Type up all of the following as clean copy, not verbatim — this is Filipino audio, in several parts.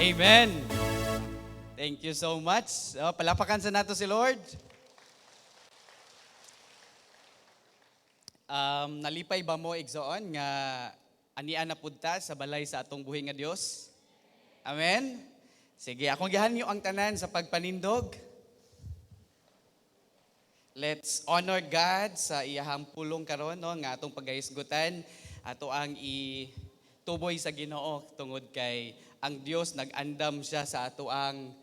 Amen. Thank you so much. Palapakan sa nato si Lord. Nalipay ba mo igsoon nga anian na punta sa balay sa atong buhi nga Dios? Amen. Sige, akong gihanyo ang tanan sa pagpanindog. Let's honor God sa iyahang pulong karon no nga atong pagahisgutan ato ang ituboy sa Ginoo tungod kay ang Dios nag-andam siya sa ato ang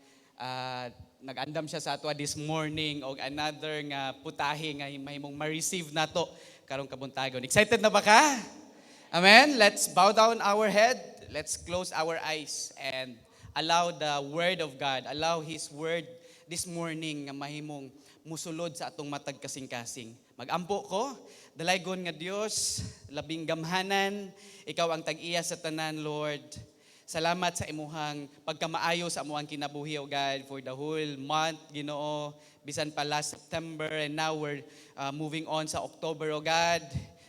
this morning og another nga putahe nga mahimong ma-receive nato karong kabuntagon. Excited na ba ka? Amen. Let's bow down our head. Let's close our eyes and allow the word of God, allow his word this morning nga mahimong musulod sa atong matag kasing-kasing. Magampo ko, dalaygon nga Dios, labing gamhanan, ikaw ang tag-iya sa tanan, Lord. Salamat sa imuhang pagkamaayo sa amuang kinabuhi, O God, for the whole month, Ginoo. Bisan pa last September and now we're moving on sa October, O God.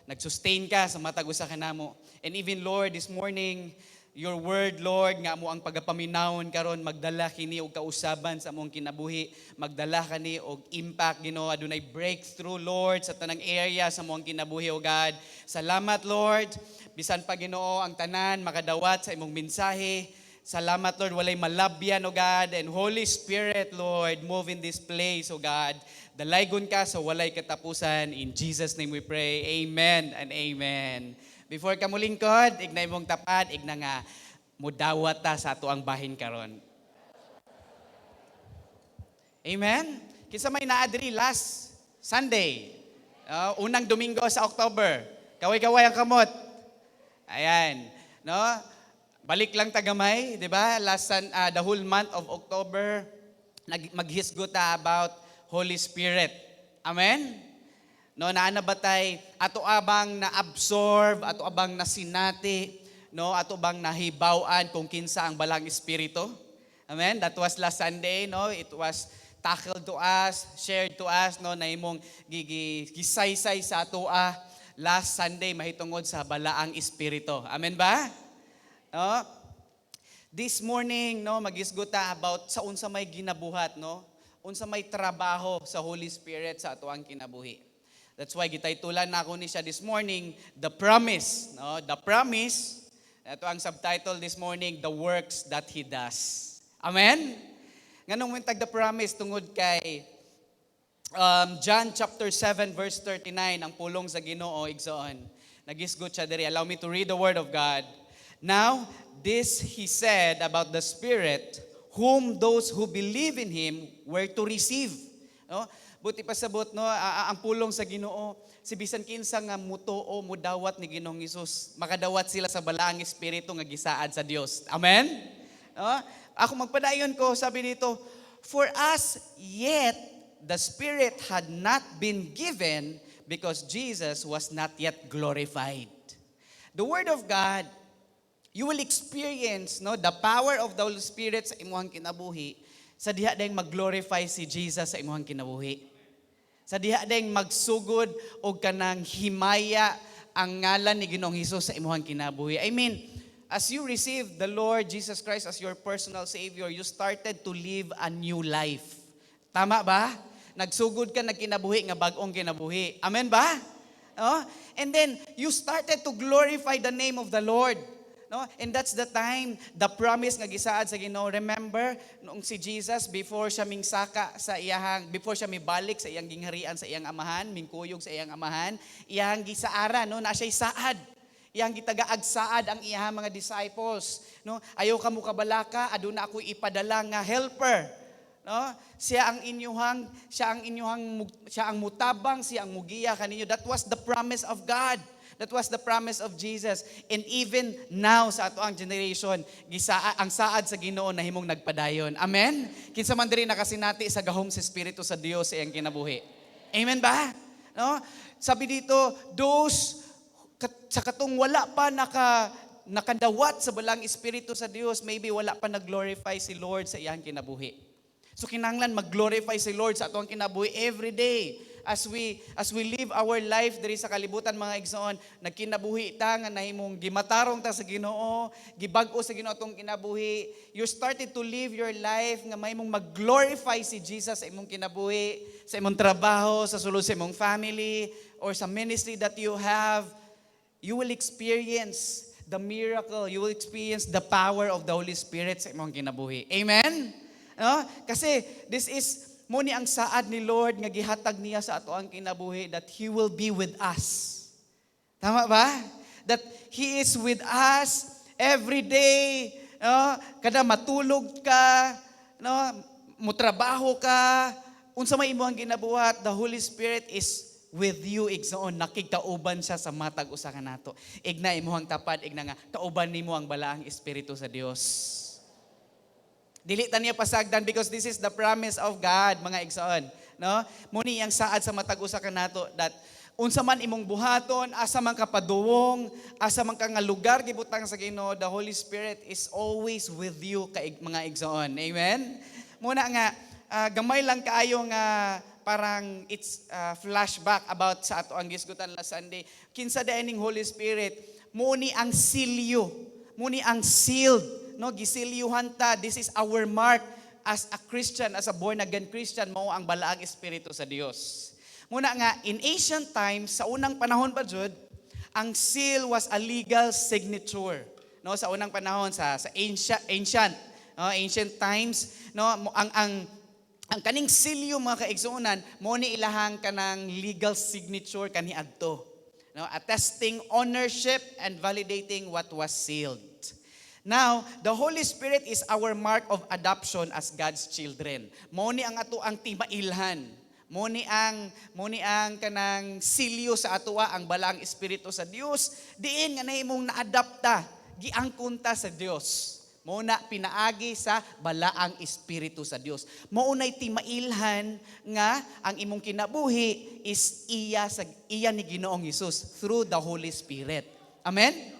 Nag-sustain ka sa matag usa kanamo. And even, Lord, this morning, your word, Lord, nga mo ang pagapaminawon karon magdala kini og kausaban sa among kinabuhi, magdala kani og impact, Ginoo, adunay breakthrough, Lord, sa tanang area sa among kinabuhi, O God. Salamat, Lord. Bisan pa, Ginoo, ang tanan makadawat sa imong mensahe. Salamat, Lord, walay malabyan, O God, and Holy Spirit, Lord, move in this place, O God. Dalaygon ka sa walay katapusan. In Jesus' name we pray. Amen and amen. Before ka mulingkod, ignay mong tapat, igna nga mudawat ta sa ato ang bahin karon. Amen? Kinsa may naadri last Sunday, unang Domingo sa October. Kaway-kaway ang kamot. Ayan, no? Balik lang tagamay, di ba? The whole month of October, maghisgot ta about Holy Spirit. Amen? No, naanabatay ato abang na-absorb, ato abang nasinati, no, ato bang nahibaw-an kung kinsa ang balang espiritu. Amen? That was last Sunday, no? It was tackled to us, shared to us, no, na imong gisaysay sa ato last Sunday mahitungod sa balaang espiritu. Amen ba? No? This morning, no, magisguta about sa unsa may ginabuhat, no? Unsa may trabaho sa Holy Spirit sa ato ang kinabuhi. That's why gitaytulan na ako ni siya this morning, The Promise. No? The Promise, ito ang subtitle this morning, The Works That He Does. Amen? Nganong wintag The Promise tungod kay John chapter 7 verse 39, ang pulong sa Ginoo igsoon. Nagisgot siya diri. Allow me to read the word of God. Now, this he said about the Spirit, whom those who believe in Him were to receive. No? Buti pasabot, no, ang pulong sa Ginoo, si bisan kinsa nga mutuo mudawat ni Ginoong Hesus, makadawat sila sa balaang espiritu nga gisaad sa Dios. Amen? No? Ako magpadayon ko, sabi dito, for us yet the Spirit had not been given because Jesus was not yet glorified. The Word of God, you will experience, no, the power of the Holy Spirit sa imuhang kinabuhi sa diha dayang mag-glorify si Jesus sa imuhang kinabuhi. Sa diha dayang magsugod og kanang himaya ang ngalan ni Ginoong Hesus sa imuhang kinabuhi. I mean, as you receive the Lord Jesus Christ as your personal Savior, you started to live a new life. Tama ba? Nagsugod ka, nagkinabuhi nga bagong kinabuhi. Amen ba? No? And then, you started to glorify the name of the Lord. No? And that's the time, the promise nga gisaad sa Ginoo. Remember, noong si Jesus, before siya mingsaka sa iyang, before siya mibalik sa iyang gingharian sa iyang amahan, mingkuyog sa iyang amahan, iyang gisaara, no? Na siya'y saad. Iyang gitagaag saad ang iyang mga disciples. No? Ayaw ka mo kabalaka, aduna ako ipadala nga helper. No? Siya ang mutabang, siya ang mugiya kaninyo. That was the promise of God. That was the promise of Jesus. And even now sa ato ang generation, ang saad sa Ginoo na himong nagpadayon. Amen? Kinsa man diri nakasinati sa gahom sa Espiritu sa Dios sa iyang kinabuhi. Amen ba? No? Sabi dito, those sa katong wala pa nakadawat sa balang Espiritu sa Dios, maybe wala pa nag-glorify si Lord sa iyang kinabuhi. So kinahanglan mag-glorify si Lord sa atong kinabuhi every day. as we live our life diri sa kalibutan mga igsoon, nagkinabuhi ta nga nahimong gimatarong ta sa Ginoo, gibag-o sa Ginoo tong kinabuhi. You started to live your life nga mahimong mag-glorify si Jesus sa imong kinabuhi, sa imong trabaho, sa sulod sa imong family, or sa ministry that you have. You will experience the miracle. You will experience the power of the Holy Spirit sa imong kinabuhi. Amen? No? Kasi this is muni ang saad ni Lord nga gihatag niya sa ato ang kinabuhi that He will be with us. Tama ba? That He is with us every day. No? Kada matulog ka, no? Mutrabaho ka, unsa may imong ginabuhat, the Holy Spirit is with you, igsoon, nakigkauban siya sa matag usa ka nato. Igna imuhang tapad, igna nga kauban nimo ang balaang espiritu sa Dios. Dili ta niya pasagdan because this is the promise of God, mga igsoon, no? Muni ang saad sa matag usa ka nato that unsa man imong buhaton, asa man ka paduwong, asa man ka nga lugar gibutang sa Ginoo, the Holy Spirit is always with you, mga igsoon. Amen. Muna nga gamay lang kaayo nga parang it's flashback about sa ato ang gisgutan last Sunday. Kinsa daening Holy Spirit, muni ang silyo, muni ang sealed, no? Gisilyuhan ta. This is our mark as a Christian, as a born again Christian, mao ang balaang espiritu sa Dios. Muna nga in ancient times, sa unang panahon pa jud, ang seal was a legal signature, no? Sa unang panahon sa ancient times, no? Ang kaning silyo mga kaigsuonan, mo ni ilahang kanang legal signature kaniadto, no? Attesting ownership and validating what was sealed. Now, the Holy Spirit is our mark of adoption as God's children. Mo ni ang ato ang timailhan. Mo ni ang kanang silyo sa atoa ang balaang espiritu sa Dios. Diin nga nahimong naadapta, giangkunta sa Dios. Muna pinaagi sa balaang espiritu sa Dios. Maunay timailhan nga ang imong kinabuhi is iya ni Ginoong Hesus through the Holy Spirit. Amen?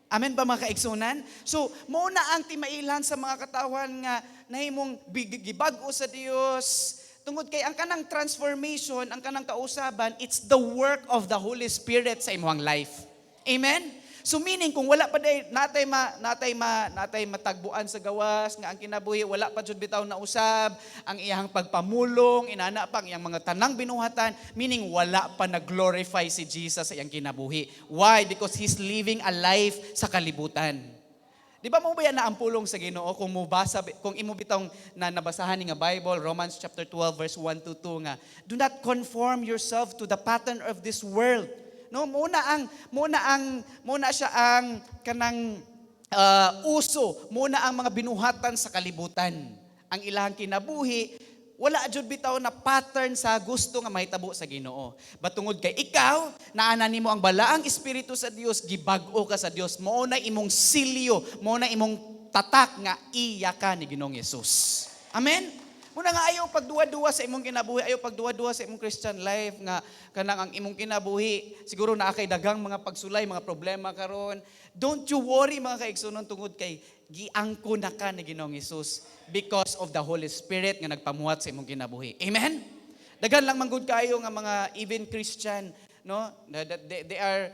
Amen ba mga kaigsunan? So, mauna ang timailhan sa mga katawan nga nahimong gibag-o sa Dios. Tungod kay ang kanang transformation, ang kanang kausaban, it's the work of the Holy Spirit sa imong life. Amen? So meaning kung wala pa day natay matagbuan sa gawas nga ang kinabuhi wala pa jud bitaw na usab ang iyang pagpamulong inana pa ang iyang mga tanang binuhatan, meaning wala pa na-glorify si Jesus sa iyang kinabuhi. Why? Because He's living a life sa kalibutan. Di ba mo ba yan na ang pulong sa Ginoo kung imo bitong na nabasahan ni nga Bible, Romans chapter 12 verse 1 to 2 nga, do not conform yourself to the pattern of this world. No, muna siya ang kanang uso, muna ang mga binuhatan sa kalibutan. Ang ilang kinabuhi, wala jud bitaw na pattern sa gusto nga mahitabo sa Ginoo. Batungod kay ikaw, naana nimo ang balaang espiritu sa Dios, gibag-o ka sa Dios. Mao na imong silyo, mao na imong tatak nga iya ka ni Ginoong Hesus. Amen. Muna nga ayaw pagduwa-duwa sa imong kinabuhi, ayaw pagduwa-duwa sa imong Christian life nga kanang ang imong kinabuhi, siguro naa kay daghang mga pagsulay, mga problema karon. Don't you worry mga kaigsunon tungod kay giangko na ka ni Ginoong Hesus because of the Holy Spirit nga nagpamuhat sa imong kinabuhi. Amen. Daghan lang manggod kayo nga mga even Christian, no? They are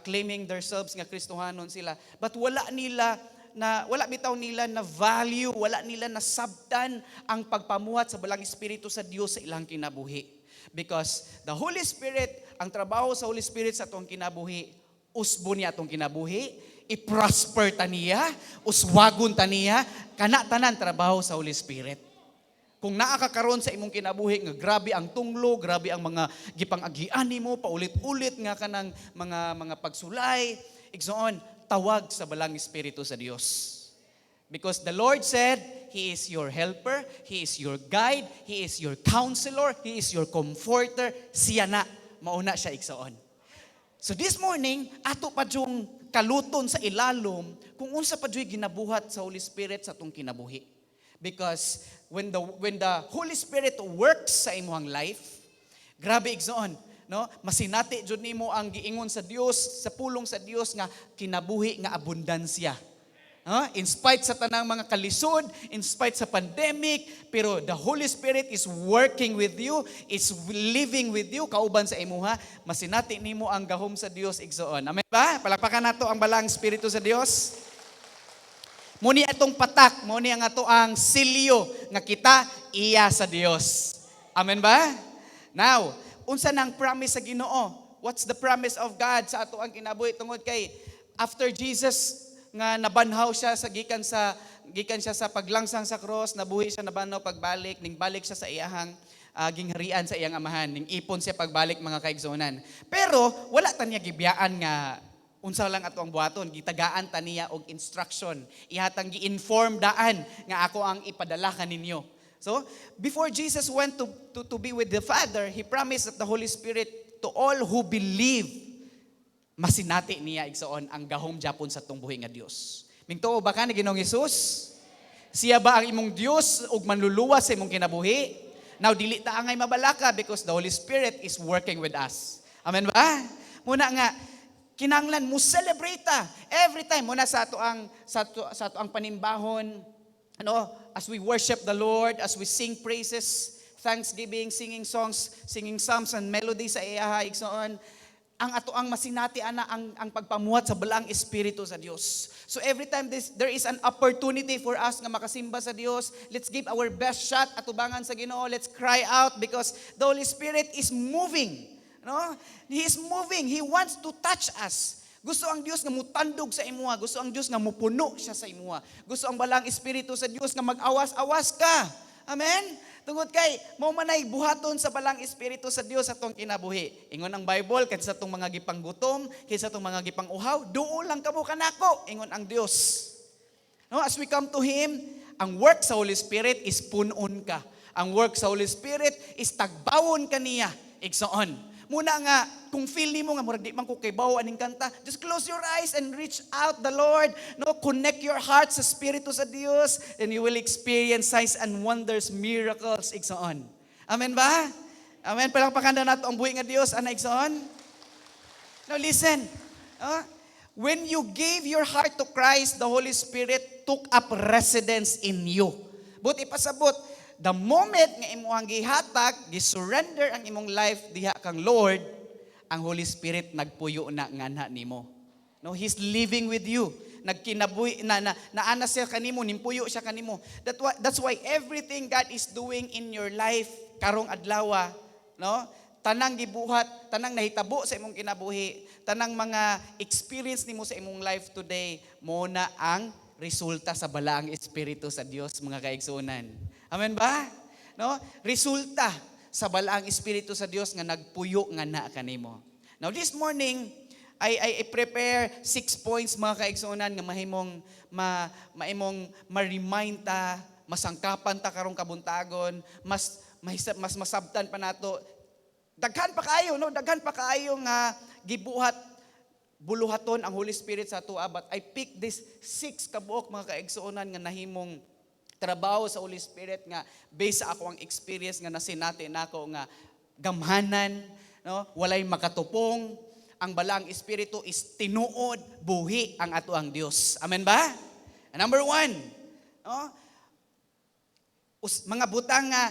claiming themselves nga Kristohanon sila, but wala bitaw nila na value, wala nila na sabtan ang pagpamuhat sa balang espiritu sa Dios sa ilang kinabuhi. Because the Holy Spirit, ang trabaho sa Holy Spirit sa atong kinabuhi, usbo niya atong kinabuhi, i-prosper ta niya, uswagon ta niya, kana tanan trabaho sa Holy Spirit. Kung naakakaroon sa imong kinabuhi nga grabe ang tunglo, grabe ang mga gipang-agian nimo, paulit-ulit nga kanang mga pagsulay, igsoon, tawag sa balang espiritu sa Dios. Because the Lord said, He is your helper, He is your guide, He is your counselor, He is your comforter. Siya na, mauna siya igsoon. So this morning, ato pa yung kaluton sa ilalom kung unsa pa yung ginabuhat sa Holy Spirit sa atong kinabuhi. Because when the Holy Spirit works sa imong life, grabe igsoon, no? Masinati jud nimo ang giingon sa Dios, sa pulong sa Dios nga kinabuhi nga abundansya. In spite sa tanang mga kalisod, in spite sa pandemic, pero the Holy Spirit is working with you, is living with you, kauban sa imuha, masinati nimo ang gahom sa Dios igsoon. Amen ba? Palakpakan nato ang balang Espiritu sa Dios. Muni atong patak, muni ang ato ang silyo nga kita iya sa Dios. Amen ba? Now, unsa nang promise sa Ginoo? What's the promise of God sa ato ang kinabuhi tungod kay after Jesus nga nabanhaw siya sa gikan siya sa paglangsang sa cross, nabuhi siya, nabanhaw pagbalik, ning balik siya sa iyahang gingharian sa iyang amahan, ning ipon siya pagbalik mga kaigsunan. Pero wala ta niya gibiyaan nga unsa lang ato ang buhaton, gitagaan ta niya og instruction, ihatang gi-inform daan nga ako ang ipadala kaninyo. So, before Jesus went to be with the Father, He promised that the Holy Spirit to all who believe, masinati niya igsoon ang gahom japon sa tungbuhi nga Dios. Mingtuo ba ka ni Ginoong Hesus? Siya ba ang imong Dios ug manluluwas sa imong kinabuhi? Now dili ta angay mabalaka because the Holy Spirit is working with us. Amen ba? Muna nga kinahanglan mo celebrate ta every time muna sa ato ang panimbahon, as we worship the Lord, as we sing praises, thanksgiving, singing songs, singing psalms and melodies sa iyaha igsoon. Ang ato ang masinati ana ang pagpamuhat sa balaang espiritu sa Dios. So every time there is an opportunity for us nga makasimba sa Dios, let's give our best shot atubangan sa Ginoo. Let's cry out because the Holy Spirit is moving. He is moving. He wants to touch us. Gusto ang Dios nga mutandog sa imuha. Gusto ang Dios nga mupuno siya sa imuha. Gusto ang balaang espiritu sa Dios nga mag-awas-awas ka. Amen? Tungod kay mao manay buhaton sa balang espiritu sa Dios atong kinabuhi. Ingon ang Bible kinsa tong mga gipanggutom, kinsa tong mga gipang-uhaw, duol lang kamo kanako, ingon ang Dios. As we come to Him, ang work sa Holy Spirit is punon ka. Ang work sa Holy Spirit is tagbawon kaniya igsoon. Muna nga, kung feel nimo nga murag di man ko kay bawo aning kanta, just close your eyes and reach out the Lord. Connect your heart sa Espiritu sa Dios, and you will experience signs and wonders, miracles, igsoon. Amen ba? Amen. Palakpakan na nato ang buhi nga Dios, ana igsoon. Now listen. When you gave your heart to Christ, the Holy Spirit took up residence in you. But ipasabot, the moment nga imuhang gihatag, gisurrender ang imong life diha kang Lord, ang Holy Spirit nagpuyo na nganha nimo. He's living with you. Nagkinabuhi naana siya kanimo, nimpuyo siya kanimo. That's why everything God is doing in your life karong adlaw, tanang gibuhat, tanang nahitabo sa imong kinabuhi, tanang mga experience nimo sa imong life today, mo na ang resulta sa balaang espiritu sa Dios, mga kaigsunan. Amen ba? Resulta sa balaang espiritu sa Dios nga nagpuyo nga na kanimo. Now this morning, I prepare 6 points, mga kaigsunan, nga maimong ma-remind ta, masangkapan ta karong kabuntagon, mas masabtan pa nato. Daghan pa kaayo nga gibuhat buluhaton ang Holy Spirit sa ato, but I pick this 6 kabuok, mga kaigsunan, nga nahimong trabaho sa Holy Spirit nga based sa ako ang experience nga nasinati nako nga gamhanan, walay makatupong, ang balang espiritu is tinuod, buhi ang ato ang Dios. Amen ba? Number 1, mga butang nga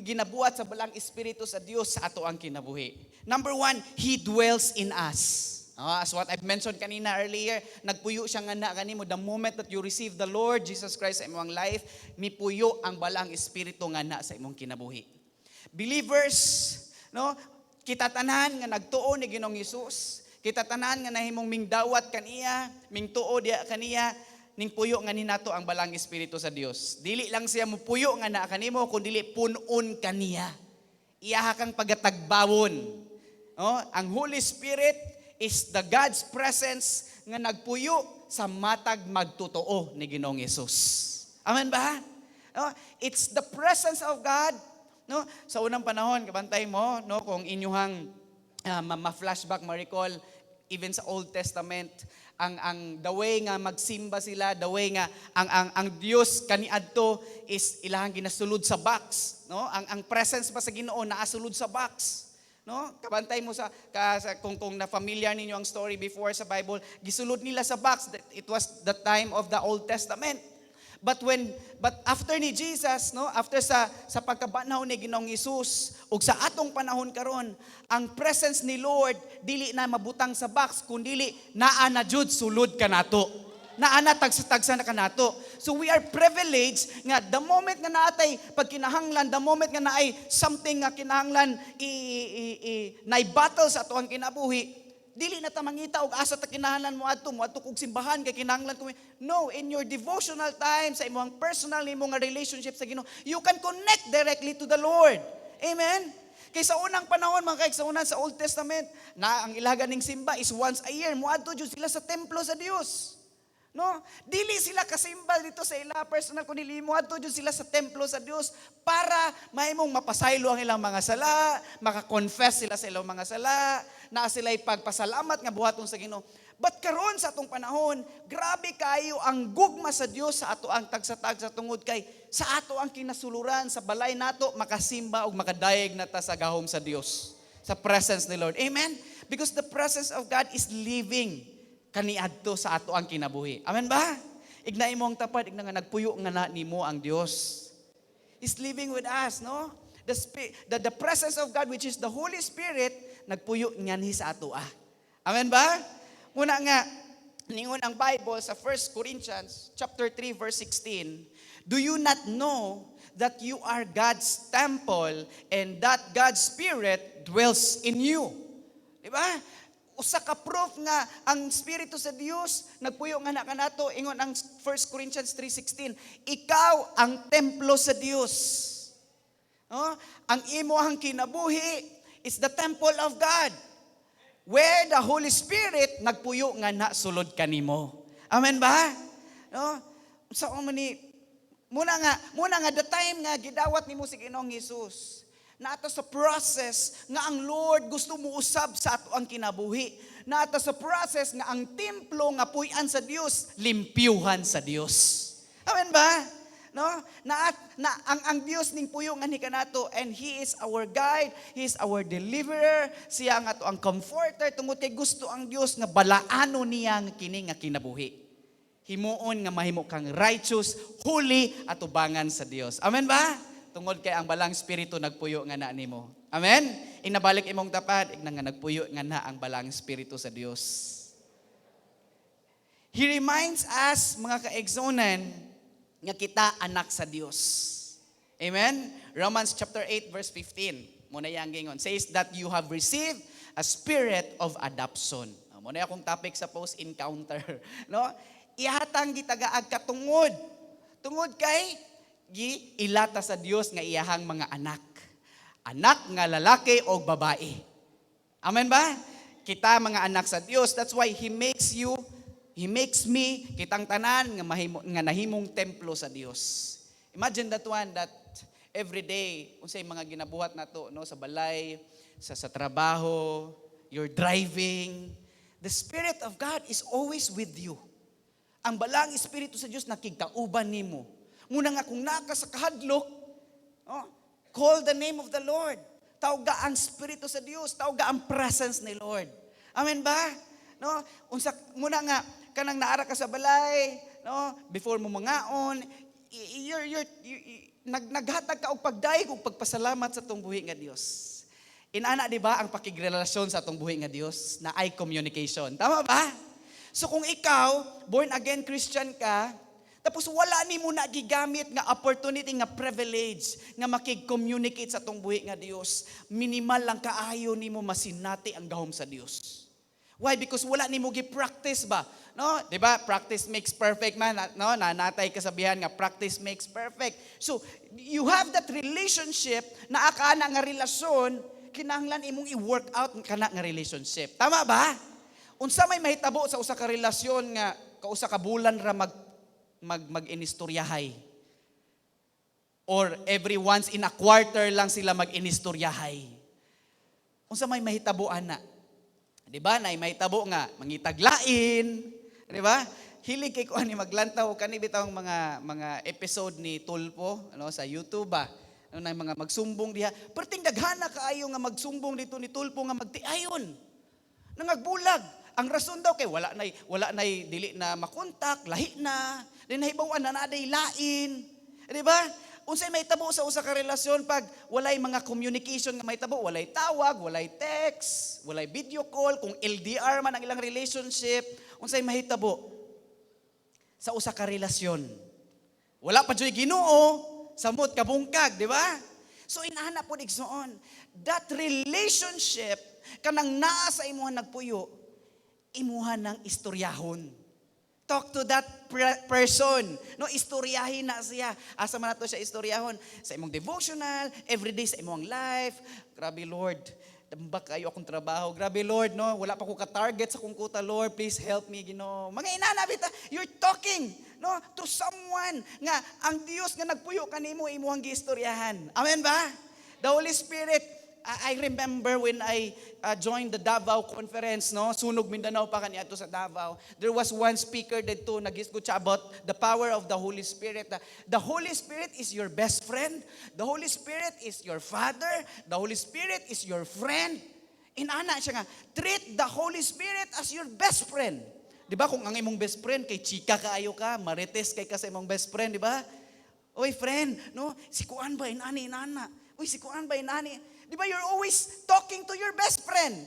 ginabuhat sa balang espiritu sa Dios sa ato ang kinabuhi. Number 1, He dwells in us. As what I've mentioned kanina earlier, nagpuyo siya nga na kanimo. The moment that you receive the Lord Jesus Christ sa imong life, mipuyo ang balang espiritu nga na sa imong kinabuhi. Believers, kita tanan nga nagtuo ni Ginoong Hesus, kita tanan nga nahimong mingdawat kaniya, mingtuo diya kaniya, ning puyo nga ninato ang balang espiritu sa Dios. Dili lang siya mupuyo nga na kanimo, kundi punon kaniya. Iyaha kang pagatagbawon. Ang Holy Spirit is the God's presence nga nagpuyo sa matag magtotoo ni Ginoong Hesus. Amen ba? It's the presence of God. Sa unang panahon, kabantay mo, kung inyuhang ma-flashback, ma-recall, even sa Old Testament, ang the way nga magsimba sila, the way nga ang Dios kaniadto is ilahang ginasulod sa box. Ang presence pa sa Ginoo naasulod sa box. No? Kabantay mo kung na familiar ninyo ang story before sa Bible, gisulod nila sa box. It was the time of the Old Testament. But after ni Jesus, no, after sa pagkabanhaw ni Ginoong Hesus ug sa atong panahon karon, ang presence ni Lord dili na mabutang sa box kundi naa na jud sulod kanato. Naa na tagsa na kanato. So we are privileged nga the moment nga naatay pagkinahanglan, the moment nga naay something nga kinahanglan naay battle sa ato ang kinabuhi, dili na ta mangita og asa ta kinahanglan mo adto kog simbahan kay kinahanglan ko. No, in your devotional time sa imong personal nimo nga relationship sa Ginoo, you can connect directly to the Lord. Amen. Kay sa unang panahon mga kaigsuonan sa Old Testament, na ang ilaga ning simba is once a year. Moadto jud sila sa templo sa Dios. No? Dili sila kasimba dito sa ila personal kundi moadto jud sila sa templo sa Dios para mahimong mapasaylo ang ilang mga sala, maka-confess sila sa ilang mga sala, na sila'y pagpasalamat nga buhaton sa Ginoo. But karon sa atong panahon, grabe kayo ang gugma sa Dios sa ato ang tagsa-tagsa tungod kay sa ato ang kinasuluran sa balay nato makasimba ug makadayeg na ta sa gahom sa Dios, sa presence ni Lord. Amen? Because the presence of God is living kaniadto sa ato ang kinabuhi. Amen ba? Ignay mo ang tapat, igna nga nagpuyo nga na nimo ang Dios. Is living with us, no? The presence of God, which is the Holy Spirit, nagpuyo nganhi sa ato. Amen ba? Muna nga, ningon ang Bible sa 1 Corinthians chapter 3 verse 16, do you not know that you are God's temple and that God's Spirit dwells in you? Di ba? Usa ka proof nga ang Espiritu sa Dios nagpuyo nga na kanato, ingon ang 1 Corinthians 3:16, ikaw ang templo sa Dios. No? Ang imong kinabuhi is the temple of God, where the Holy Spirit nagpuyo nga na sulod kanimo. Amen ba? No? So muna nga the time nga gidawat nimo si Ginoong Hesus, naata sa process nga ang Lord gusto mo usab sa ato ang kinabuhi. Naata sa process nga ang templo nga puy-an sa Dios, limpyuhan sa Dios. Amen ba? No? Ang Dios ning puyo nga ni kanato, and He is our guide, He is our deliverer, siya nga to ang comforter tungod kay gusto ang Dios nga balaano niya nga kini nga kinabuhi. Himuon nga mahimo kang righteous, holy at ubangan sa Dios. Amen ba? Tungod kay ang balang espiritu nagpuyo nga na nimo. Amen? Inabalik imong tapat, igna nga nagpuyo nga na ang balang espiritu sa Dios. He reminds us, mga kaigsonan, nga kita anak sa Dios. Amen? Romans chapter 8 verse 15. Muna yang gingon, says that you have received a spirit of adoption. Muna akong topic sa post-encounter. No? Ihatang gitagaag katungod. Tungod kay ilata sa Dios nga iyahang mga anak. Anak nga lalaki o babae. Amen ba? Kita mga anak sa Dios. That's why He makes me, kitang tanan nga nahimong templo sa Dios. Imagine that one, that every day, unsay mga ginabuhat nato no, sa balay, sa trabaho, you're driving, the Spirit of God is always with you. Ang balang Espiritu sa Dios nakigkauban nimo. Muna nga kung naka sa kahadlok, call the name of the Lord. Tawga ang Espiritu sa Dios, tawga ang presence ni Lord. Amen ba? No? Muna nga kanang naara ka sa balay, no? Before mo mangaon, naghatag ka og pagdaig ug pagpasalamat sa atong buhi nga Dios. Inana di ba ang pakigrelasyon sa atong buhi nga Dios na ay communication. Tama ba? So kung ikaw born again Christian ka, tapos wala nimo na gigamit nga opportunity nga privilege nga makig-communicate sa atong buhi nga Dios, minimal lang kaayo nimo masinati ang gahom sa Dios. Why? Because wala nimo gi-practice ba? No, 'di ba? Practice makes perfect man, no? Nanatay kasabihan nga practice makes perfect. So, you have that relationship na akana nga relasyon, kinahanglan imong i-work out kana nga relationship. Tama ba? Unsa may mahitabo sa usa ka relasyon nga kausa ka bulan ra mag-inistoryahay. Or every once in a quarter lang sila mag-inistoryahay. Unsa may mahitabo ana? 'Di ba? Nay mahitabo nga mangitaglain, 'di ba? Hilig kay ko ani maglantaw kani bitawng mga episode ni Tulpo ano sa YouTube ba. Ano na mga magsumbong diha. Perting daghana kaayo nga magsumbong dito ni Tulpo nga magtiayon. Nangagbulag. Ang rason daw kay wala nay dili na makontak, lahi na. Then nahibawan na naday lain. Di ba? Unsay mahitabo sa usa ka relasyon pag walay mga communication nga mahitabo, walay tawag, walay text, walay video call, kung LDR man ang ilang relationship, unsay mahitabo sa usa ka relasyon. Wala pa joy Ginoo, samot kabungkag, di ba? So inana po igsoon, that relationship kanang naa sa imuha nagpuyo, imuha ng istoryahon. Talk to that person. No, istoryahin na siya. Asa man nato siya istoryahon? Sa imong devotional, everyday sa imong life. Grabe Lord, dambak kayo akong trabaho. Grabe Lord, no, wala pa ko ka-target sa kung kuta, Lord, please help me, Ginoo. Mga inana bita, you're talking, no, to someone nga ang Dios nga nagpuyo kanimo imuhang giistoryahan. Amen ba? The Holy Spirit, I remember when I joined the Davao conference, no? Sunog Mindanao pa kaniadto sa Davao. There was one speaker dito nagisgot siya about the power of the Holy Spirit. The Holy Spirit is your best friend. The Holy Spirit is your father. The Holy Spirit is your friend. Inana siya nga, treat the Holy Spirit as your best friend. Di ba kung ang imong best friend kay chika kaayo ka, marites kay ka sa imong best friend, di ba? Oy friend, no? Si kuan ba inani inana? Uy, si kuan ba inani? Di ba you're always talking to your best friend?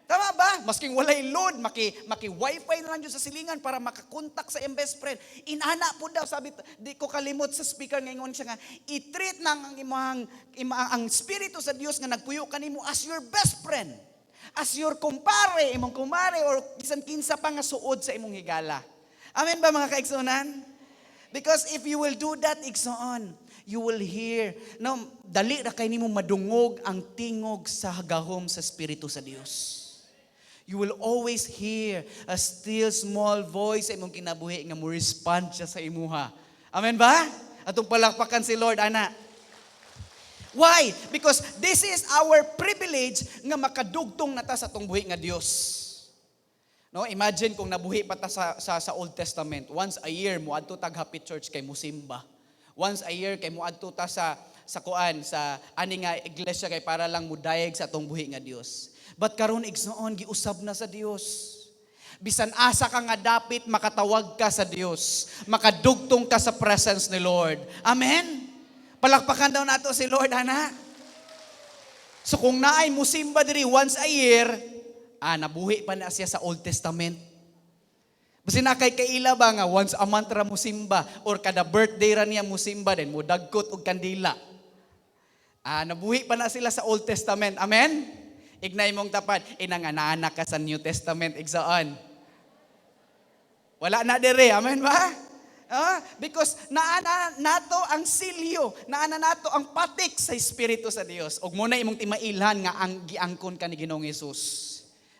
Tama ba? Masking walay load, maki-wifi na lang dyan sa silingan para makakontak sa iyong best friend. Inana po daw, sabi, di ko kalimot sa speaker ngayon siya nga, i-treat ng ang Espiritu sa Diyos nga nagpuyo kanimo as your best friend. As your kumpare, imong kumare, or bisan kinsa pa nga suod sa imong higala. Amen ba mga kaigsunan? Because if you will do that, igsoon, you will hear, no, dali ra kay nimo madungog ang tingog sa gahom sa Espiritu sa Dios. You will always hear a still small voice sa imong kinabuhi nga mo respond siya sa imuha. Amen ba? Atong palakpakan si Lord, ana. Why? Because this is our privilege nga makadugtong nata sa atong buhi nga Dios. No, imagine kung nabuhi pa ta sa Old Testament. Once a year mo adto tag Happy Church kay musimba. Once a year kay mo adto ta sa ani nga iglesia kay para lang mudayeg sa atong buhi nga Dios. But karon igsoon giusab na sa Dios. Bisan asa ka nga dapit makatawag ka sa Dios, makadugtong ka sa presence ni Lord. Amen. Palakpakan daw nato si Lord ana. So kung naay musimba diri once a year, nabuhi pa na siya sa Old Testament. Basi na kay kaila ba nga once a month ra musimba or kada birthday ra niya musimba din mo dagkot og kandila. Nabuhi pa na sila sa Old Testament. Amen. Ignay mong tapat inangananak ka sa New Testament igsoon. Wala na dire. Amen ba? Because naana nato ang silyo, naana nato ang patik sa Espiritu sa Dios. Og muna imong timailhan nga ang giangkon ka ni Ginoong Hesus.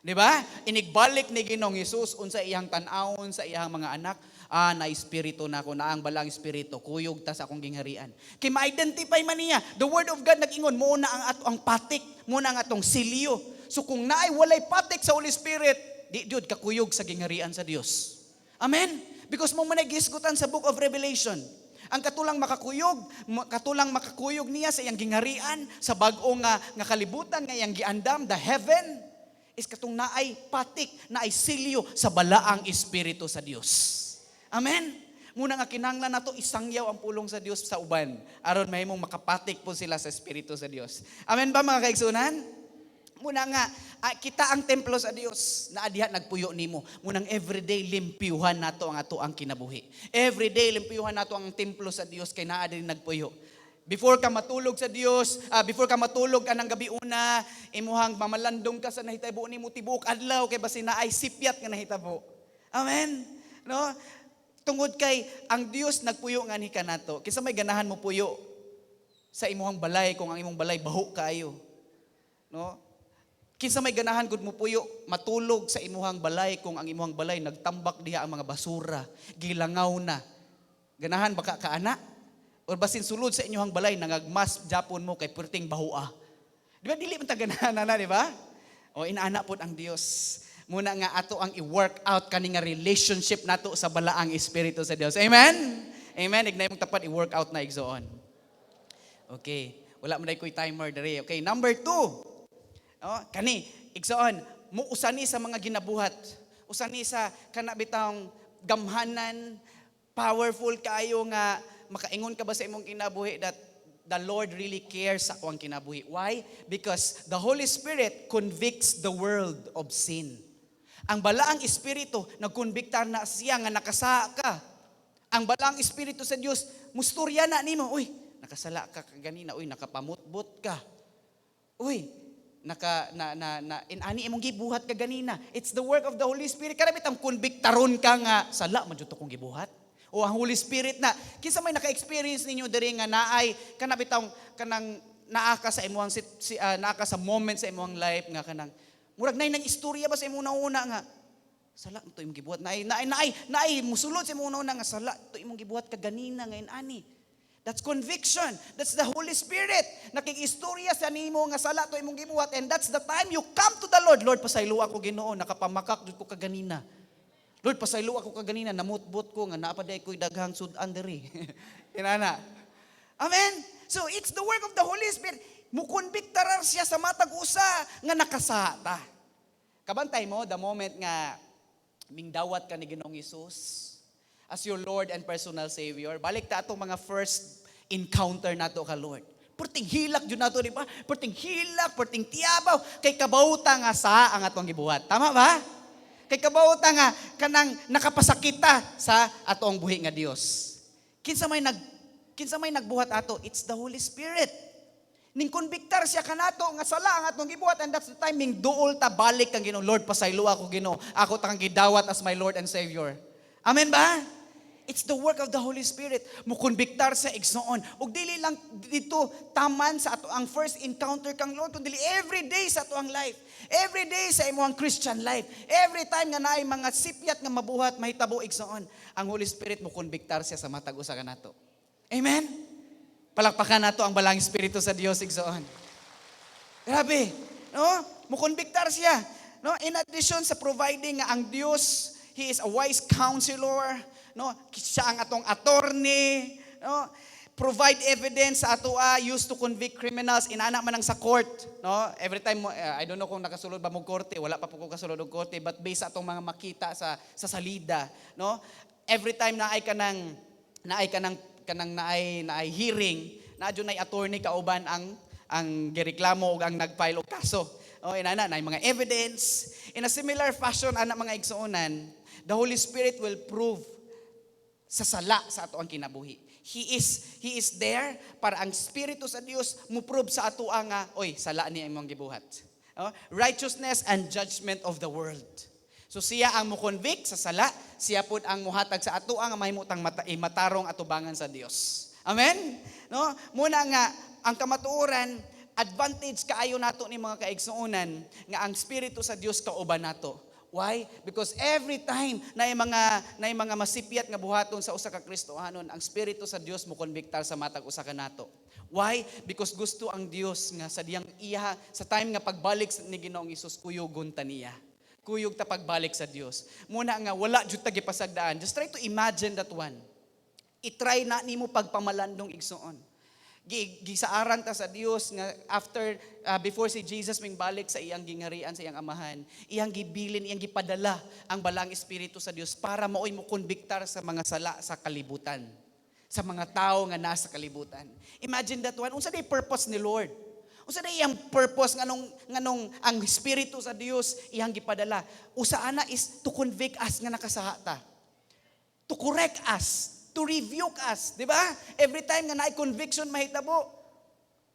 Di ba? Inigbalik ni Ginoong Hesus unsa iyang tan-awon sa iyang mga anak, na espiritu nako, na ang balang espiritu, kuyog ta sa akong gingharian. Kay ma-identify man niya, the word of God nag-ingon, muna ang ato ang patik, muna ang atong silyo. So kung naay walay patik sa Holy Spirit, di jud kakuyog sa gingharian sa Dios. Amen? Because mo man gisgutan sa Book of Revelation. Ang katulang makakuyog niya sa iyang gingharian, sa bag-o nga kalibutan nga iyang giandam, the heaven, is katong naay patik, naay silyo sa balaang espiritu sa Dios. Amen? Muna nga kinahanglan nato isangyaw ang pulong sa Dios sa uban aron mahimong makapatik po sila sa espiritu sa Dios. Amen ba mga kaigsunan? Muna nga kita ang templo sa Dios na adiha nagpuyo nimo. Munang everyday limpyuhan nato ang ato ang kinabuhi. Everyday limpyuhan nato ang templo sa Dios kay naa din nagpuyo. Before ka matulog sa Dios, before ka matulog anang gabi una, imuhang mamalandong ka sa nahitabo nimo tibuok adlaw kay basin na ay sipyat nga nahitabo. Amen. No? Tungod kay ang Dios nagpuyo nga ni kanato. Kinsa may ganahan mo puyo sa imuhang balay kung ang imong balay baho kaayo. No? Kinsa may ganahan gud mo puyo matulog sa imuhang balay kung ang imuhang balay nagtambak diha ang mga basura, gilangaw na. Ganahan baka kaana? O basin sulod sa inyong balay, nangagmas Japon mo kay perting bahua. Di ba, dili man taganahan na, di ba? O inaana po ang Diyos. Muna nga ato ang i-work out kani nga relationship nato sa balaang Espiritu sa Dios. Amen? Amen? Ignay mong tapat, i-work out na igsoon. Okay. Wala man ko'y timer diri. Okay, number 2. Kani, igsoon, mo usani sa mga ginabuhat. Usani sa kanabitang gamhanan, powerful kayo nga makaingon ka ba sa imong kinabuhi that the Lord really cares sa akong kinabuhi. Why? Because the Holy Spirit convicts the world of sin. Ang balaang espiritu nagkonbiktar na siya nga nakasa ka. Ang balaang espiritu sa Dios musturya na nimo, uy, nakasala ka kaganina, uy, nakapamutbot ka. Uy, inani imong gibuhat ka ganina. It's the work of the Holy Spirit. Karabit ang konbiktaron ka nga sala man jud kong gibuhat. O ang Holy Spirit na kinsa may naka-experience ninyo diri nga naay kanabitaw kanang naa ka sa imong naa ka sa moment sa imong life nga kanang murag nay nang istorya ba sa imong nauna nga sala to imong gibuhat naay musulod sa imong nauna nga sala to imong gibuhat ka ganina ngayon ani. That's conviction. That's the Holy Spirit. Nakikistorya sa nimo nga sala to imong gibuhat, and that's the time you come to the Lord. Lord, pasaylo ako Ginoo, nakapamakak jud ko kaganina. Lord, pasaylo ako kaganina, namutbot ko nga naapaday ko'y daghang sudan diri. Inana. Amen. So it's the work of the Holy Spirit. Mukonbiktarar siya sa matag usa nga nakasata. Kabantay mo the moment nga mingdawat ka ni Ginoong Hesus as your Lord and personal Savior. Balik ta atong mga first encounter nato ka Lord. Perting hilak jud nato di ba? Perting hilak, perting tiyabaw kay kabauta nga sa ang atong gibuhat. Tama ba? Kay kabauta nga kanang nakapasakita sa atong buhi nga Dios. Kinsa may nagbuhat ato? It's the Holy Spirit. Ning konbiktar siya kanato nga sala ang atong gibuhat, and that's the time ning duol ta balik kang Ginoo. Lord, pasaylo ako Ginoo. Ako ta kang gidawat as my Lord and Savior. Amen ba? It's the work of the Holy Spirit. Mukonbiktar sa igsoon. Ug dili lang dito taman sa ato ang first encounter kang Lord, kundi every day sa ato ang life. Every day sa imong Christian life. Every time nga naay mga sipyat nga mabuhat, mahitabo igsoon, ang Holy Spirit mukonbiktar siya sa matag usa kanato. Amen. Palakpakan nato ang balang espiritu sa Dios igsoon. Grabe, no? Mukonbiktar siya, no? In addition sa providing nga ang Dios, He is a wise counselor, no? Siya ang atong attorney, no? Provide evidence sa ato used to convict criminals. Inana man ang sa court, no? Every time I don't know kung nakasulod ba mo korte, wala pa po ko kasulod og korte, but based sa atong mga makita sa salida, no? Every time naay hearing, naadyo nay attorney kauban ang gireklamo ug ang nagfile og kaso. O inana nay mga evidence. In a similar fashion ana mga igsuonan, the Holy Spirit will prove sa sala sa ato ang kinabuhi. He is there para ang Espiritu sa Dios mo-prove sa ato nga, oy, sala niya imong gibuhat. Righteousness and judgment of the world. So siya ang mo-convict sa sala, siya pud ang muhatag sa ato nga mahimutang matarong atubangan sa Dios. Amen? No? Muna nga ang kamatuoran, advantage kaayo nato ni mga kaigsuonan nga ang Espiritu sa Dios kauban nato. Why? Because every time na mga masipyat nga buhaton sa usa ka Kristohanon, ang Espiritu sa Dios mo konbiktar sa matag usa ka nato. Why? Because gusto ang Dios nga sa diyang iya sa time nga pagbalik ni Ginoong Hesus kuyugon ta niya. Kuyog ta pagbalik sa Dios. Muna nga wala jud ta gipasagdaan. Just try to imagine that one. I-try na nimo pagpamalandong igsuon. Gisaaran ta sa Dios nga before si Jesus mingbalik sa iyang gingarian sa iyang amahan, iyang gibilin, iyang gipadala ang balang espiritu sa Dios para maoy mo konbiktar sa mga sala sa kalibutan, sa mga tao nga nasa kalibutan. Imagine that one. Unsa day purpose ni Lord? Unsa day iyang purpose nganong ang espiritu sa Dios iyang gipadala? Usa ana is to convict us nga nakasaha ta. To correct us, to rebuke us, di ba? Every time nga naay conviction mahitabo,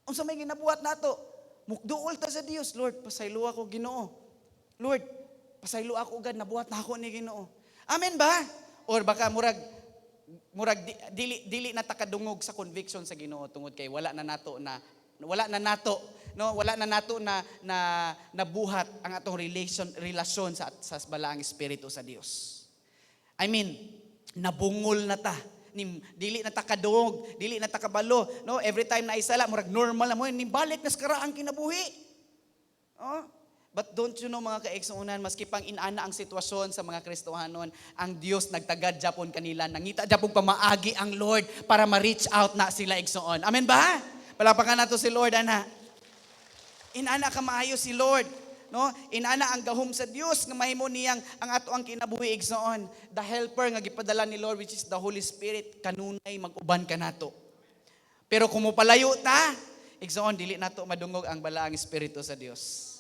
unsa may ginabuhat nato? Mukduol ta sa Dios, Lord, pasaylo ako Ginoo. Lord, pasaylo ako ugad nabuhat na ako ni Ginoo. Amen ba? Or baka murag dili na takadungog sa conviction sa Ginoo tungod kay wala na nato na nabuhat ang atong relasyon sa balaang espiritu sa Dios. I mean, nabungol na ta. Dili na takadungog, dili na takabalo, no? Every time na isala, murag normal na mo, balik na sa karaang kinabuhi. Oh? But don't you know mga kaigsuonan, maski pang inana ang sitwasyon sa mga Kristohanon, ang Dios nagtagad japon kanila, nangita japon pamaagi ang Lord para ma-reach out na sila igsuon. Amen ba? Palapakan nato si Lord, ana. Inana ka maayo si Lord. No? Inana ang gahom sa Dios nga mahimo niyang ang ato ang kinabuhi igsoon. The helper nga gipadala ni Lord, which is the Holy Spirit, kanunay mag-uban ka nato. Pero kung mupalayo ta, igsoon dili nato madungog ang balaang espiritu sa Dios.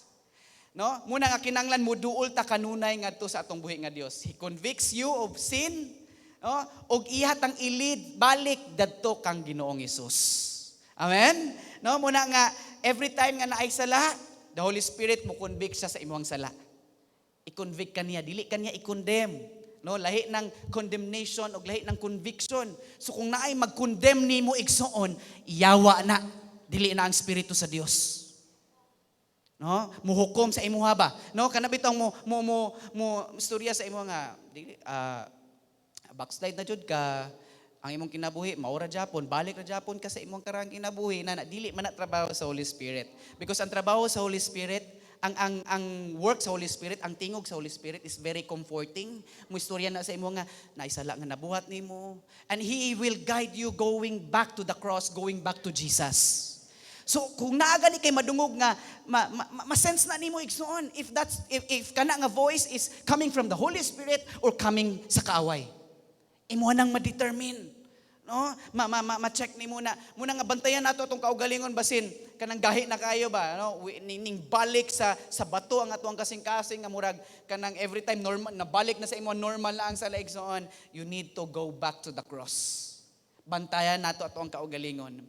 No? Muna nga kinanglan mo duol ta kanunay ngadto sa atong buhi nga Dios. He convicts you of sin, no? Og ihat ang ilid balik dadto kang Ginoong Hesus. Amen. No, muna nga every time nga naay sala, the Holy Spirit mo convict siya sa imong sala. I-convict kaniya, dili kaniya i-condemn. No, lahi ng condemnation o lahi ng conviction. So kung naay mag-condemn nimo igsoon, iyawa na, dili na ang espiritu sa Dios. No, muhukom sa imuha ba? No, kana bitong mo istorya sa imo nga backslide na jud ka. Ang imong kinabuhi maura Japon, balik ra Japon ka sa imong karang kinabuhi na dili man na trabaho sa Holy Spirit. Because ang trabaho sa Holy Spirit, ang work sa Holy Spirit, ang tingog sa Holy Spirit is very comforting. Mo istorya na sa imo nga naisala nga nabuhat nimo, and He will guide you going back to the cross, going back to Jesus. So kung naaga ni kay madungog nga ma-sense na nimo igsoon if kana nga voice is coming from the Holy Spirit or coming sa kaaway. Imo nang ma-determine. No? Ma-check ni muna nga bantayan nato atong kaugalingon basin kanang gahi na kayo ba, no? Ning balik sa bato ang atuang kasing-kasing nga murag kanang every time normal nabalik na sa imo normal na ang sa laigsoon, you need to go back to the cross. Bantayan nato atong kaugalingon.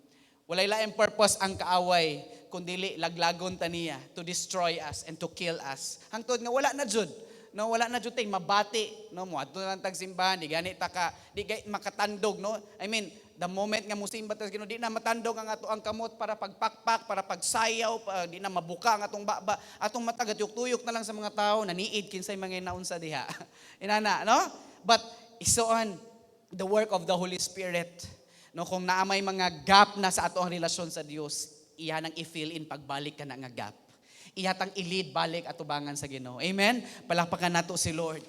Walay laing purpose ang kaaway kundi laglagon ta niya to destroy us and to kill us. Hangtod nga wala na jud. No, wala na jud tay mabati, no, mo adto lang tag simbahan, di gani ta ka di makatandog, no. I mean, the moment nga musimba ta Ginoo, di na matandog ang ato ang kamot para pagpakpak, para pagsayaw, di na mabuka ang atong baba, atong mata tuyok-tuyok na lang sa mga tao, naniid kinsay mga naunsa diha. Inana, no? But isuon the work of the Holy Spirit. No, kung naamay mga gap na sa ato ang relasyon sa Dios, iya nang i-fill in pagbalik ka na nga gap. Ihatang ilid balik atubangan sa Ginoo. Amen? Palakpakan nato si Lord.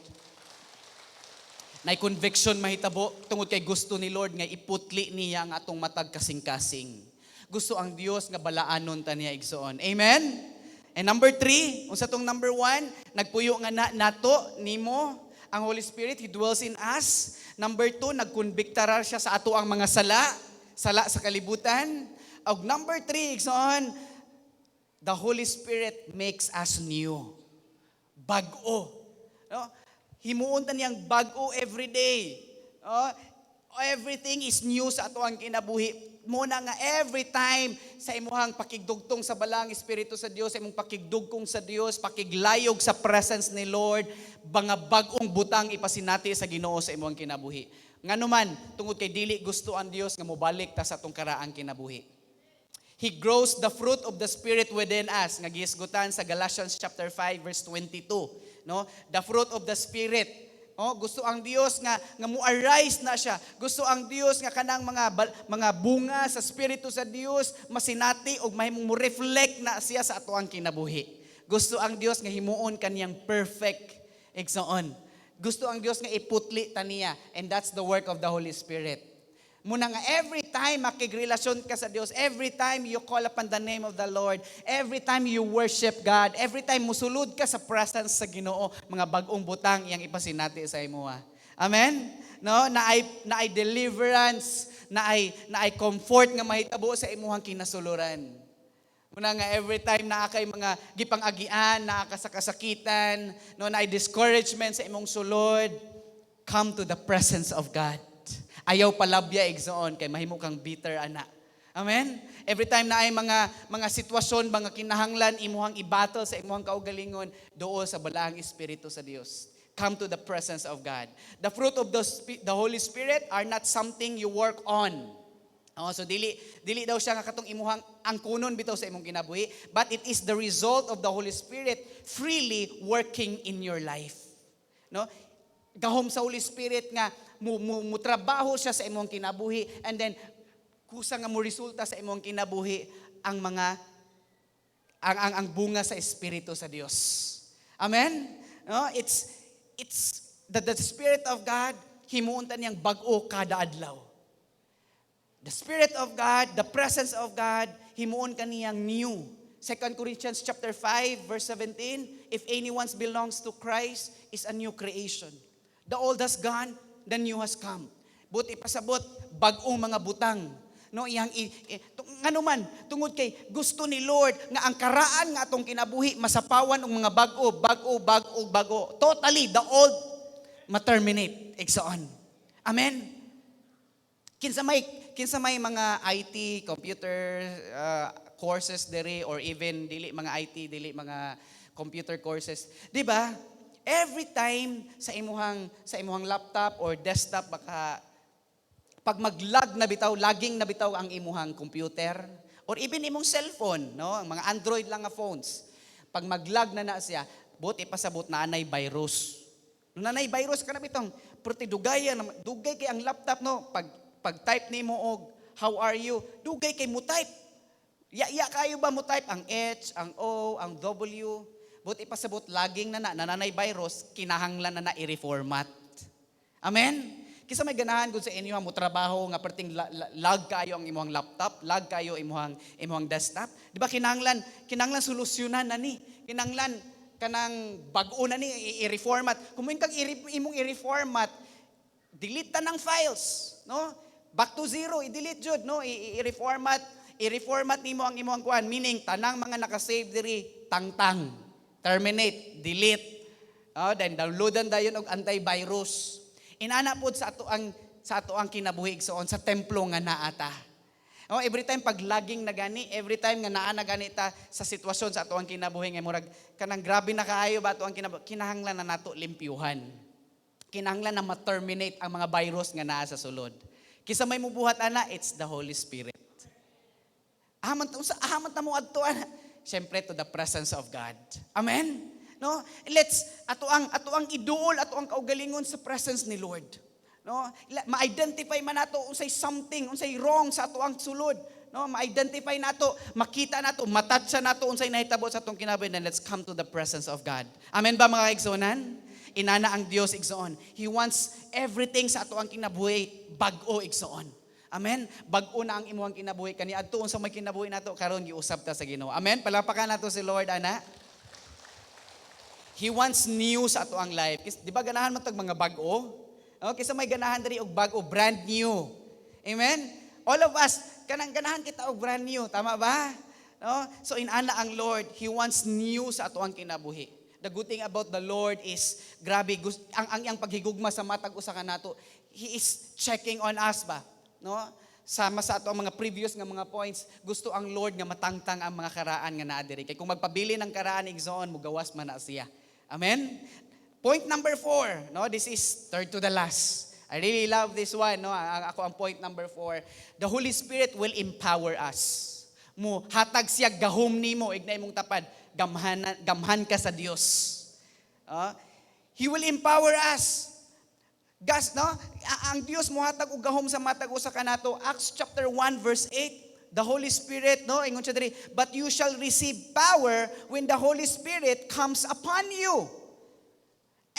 Nay conviction mahitabo tungod kay gusto ni Lord nga iputli niya ang atong matag kasing-kasing. Gusto ang Dios nga balaanon ta niya igsoon. Amen? And number 3, unsa tong number 1, nagpuyo nga nato nimo ang Holy Spirit, He dwells in us. Number 2, nagkonbikta siya sa ato ang mga sala sa kalibutan. Og number 3, igsoon, the Holy Spirit makes us new. Bag-o. No? Himuon ta niyang bag-o every day. No? Everything is new sa ato ang kinabuhi. Muna nga every time sa imuhang pakigdugtong sa balang Espiritu sa Dios, sa imong pakigdugkong sa Dios, pakiglayog sa presence ni Lord, mga bag-ong butang ipasinati sa Ginoo sa imuhang kinabuhi. Nganuman, tungod kay dili gusto ang Dios nga mobalik ta sa atong karaang kinabuhi. He grows the fruit of the Spirit within us. Nga gihisgutan sa Galatians chapter 5 verse 22. No? The fruit of the Spirit. No? Gusto ang Dios nga mo-arise na siya. Gusto ang Dios nga kanang mga bunga sa Espiritu sa Dios masinati og mahimong mo-reflect na siya sa atoang kinabuhi. Gusto ang Dios nga himuon kaniyang perfect. Igsoon. Gusto ang Dios nga iputli ta niya, and that's the work of the Holy Spirit. Muna nga every time makigrelasyon ka sa Dios, every time you call upon the name of the Lord, every time you worship God, every time musulod ka sa presence sa Ginoo, mga bag-ong butang iyang ipasinati sa imuha. Amen? No, na ay deliverance, na ay comfort nga mahitabo sa imuhang kinasuluran. Muna nga every time naa kay mga gipang-agian, naa ka sa kasakitan, no, na ay discouragement sa imong sulod, come to the presence of God. Ayaw palabya igsoon kay mahimo kang bitter ana. Amen? Every time na ay mga sitwasyon, mga kinahanglan imuhang i-battle sa imuhang kaugalingon, doo sa balaang Espiritu sa Dios. Come to the presence of God. The fruit of the Holy Spirit are not something you work on. So dili daw siya nga katong imuhang angkunon bitaw sa imong kinabuhi, but it is the result of the Holy Spirit freely working in your life. No? Gahom sa Holy Spirit nga mutrabaho siya sa imong kinabuhi, and then kusa nga mo resulta sa imong kinabuhi ang bunga sa Espiritu sa Dios. Amen? No, it's the Spirit of God, himuon ta niyang bag-o kada adlaw. The Spirit of God, the presence of God, himuon kaniyang new. 2 Corinthians chapter 5, verse 17, if anyone belongs to Christ, is a new creation. The old has gone, the new has come. Buti pasabot, bag-ong mga butang. No, ngano man, tungod kay gusto ni Lord nga ang karaan nga atong kinabuhi masapawan og mga bago. Totally, the old ma-terminate. Igsoon. Amen. Kinsa may mga IT, computer courses diri, or even dili mga IT, dili mga computer courses. Di ba? Every time sa imuhang laptop or desktop, baka pag mag-lag na bitaw, laging na bitaw ang imuhang computer, or even imong cellphone, no? Ang mga Android lang nga phones. Pag mag-lag na siya, buti pasabot na anay virus. Nung nanay virus ka na bitong, pero dugay kay ang laptop, no? Pag-type nimo og how are you, dugay kay mo type. Ya kayo ba mo type ang H, ang O, ang W? Buti pasabot laging nanay virus, kinahanglan na i-reformat. Amen? Kisa may ganahan gud sa inyo mo trabaho nga perting lag kayo ang imong laptop, lag kayo imong desktop. Di ba kinahanglan solusyonan na ni. Kinahanglan kanang bag-o na ni i-reformat. Kung kang imong i-reformat, delete ta ng files, no? Back to zero, i-delete jud, no? I-reformat nimo ang imong kuan, meaning tanang mga naka-save diri tangtang, terminate, delete. Then downloadan dayon og antivirus. Inana pod sa ato ang kinabuhi igsoon sa templo nga naata. Every time pag laging na gani, every time nga naa na gani ta sa sitwasyon sa ato ang kinabuhi nga murag kanang grabe na kaayo ba ato ang kinabuhi, kinahanglan na nato limpyuhan. Kinahanglan na ma-terminate ang mga virus nga naa sa sulod. Kisa may mubuhat ana, it's the Holy Spirit. Ahaman na mo adto ana. Siyempre to the presence of God. Amen. No? Let's ato ang iduol, ato ang kaugalingon sa presence ni Lord. No? Ma-identify man nato unsay something, unsay wrong sa ato ang sulod. No? Ma-identify nato, makita nato, matatsa nato unsay nahitabo sa atong kinabuhi, then let's come to the presence of God. Amen ba mga igsoon? Inana ang Dios igsoon. He wants everything sa ato ang kinabuhi bag-o igsoon. Amen. Bag-o na ang imuhang kinabuhi kani adto unsa may kinabuhi nato karon giusab ta sa Ginoo. Amen. Palapakan nato si Lord ana. He wants new sa ato ang life. Di ba ganahan man tag mga bag-o? Kisa may ganahan diri og bag-o, brand new. Amen. All of us kanang ganahan kita og brand new, tama ba? No? So inana ang Lord, He wants new sa ato ang kinabuhi. The good thing about the Lord is grabe ang paghigugma sa matag usa kanato. He is checking on us ba? No? Sama sa ato ang mga previous nga mga points, gusto ang Lord nga matangtang ang mga karaan nga naa diri. Kay kung magpabili ng karaan igsoon, mugawas man na siya. Amen. Point number 4, no? This is third to the last. I really love this one, no? Ako ang point number 4. The Holy Spirit will empower us. Mo hatag siya gahom nimo ignay mong tapad, gamhan ka sa Dios. He will empower us. Gas, no? Ang Dios mo hatag og gahom sa matag usa kanato. Acts chapter 1 verse 8. The Holy Spirit, no? Ingon siya diri, but you shall receive power when the Holy Spirit comes upon you.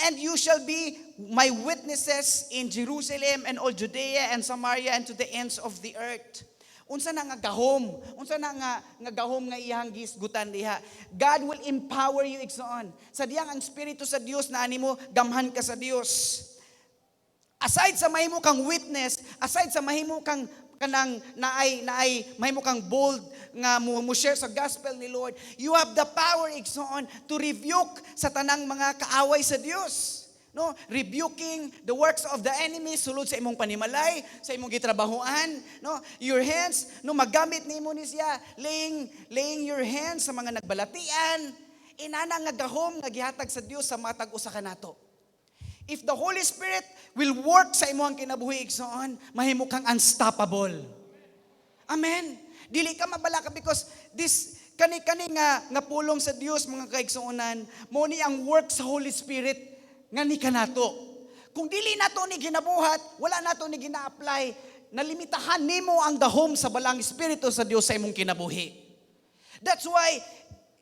And you shall be my witnesses in Jerusalem and all Judea and Samaria and to the ends of the earth. Unsa na nga gahom? Unsa na nga gahom nga iyang gisgutan diha? God will empower you igsoon. Sa diyang ang Espiritu sa Dios na animo, gamhan ka sa Dios. Aside sa mahimo kang witness, aside sa mahimo kang kanang mahimo kang bold nga mo share sa gospel ni Lord, you have the power igsoon to rebuke sa tanang mga kaaway sa Dios. No, rebuking the works of the enemy sulod sa imong panimalay, sa imong gitrabahuan, no? Your hands, no, magamit nimo ni siya laying your hands sa mga nagbalatian, inana nga gahom nga gihatag sa Dios sa matag usa kanato. If the Holy Spirit will work sa imong kinabuhi igsoon, mahimo kang unstoppable. Amen. Dili ka mabalaka because this kani nga pulong sa Dios mga kaigsuonan, mo ni ang work sa Holy Spirit nga ni kanato. Kung dili nato ni ginabuhat, wala nato ni gina-apply, nalimitahan nimo ang dahom sa balang espiritu sa Dios sa imong kinabuhi. That's why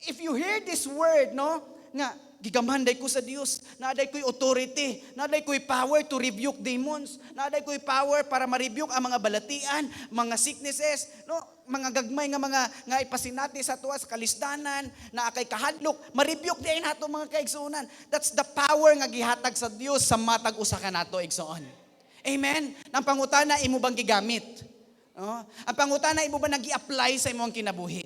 if you hear this word, no, nga gigamhanday ko sa Dios, naaday ko'y authority, naaday ko'y power to rebuke demons, naaday ko'y power para ma-rebuke ang mga balatian, mga sicknesses, no, mga gagmay nga ipasinati sa tuwa sa kalisdanan, na kay kahadlok, ma-rebuke di ay nato mga kaigsuonan. That's the power nga gihatag sa Dios sa matag usa ka nato igsuon. Amen. Nang pangutana imo bang gigamit? No? Ang pangutana imo ba nagi-apply sa imong kinabuhi?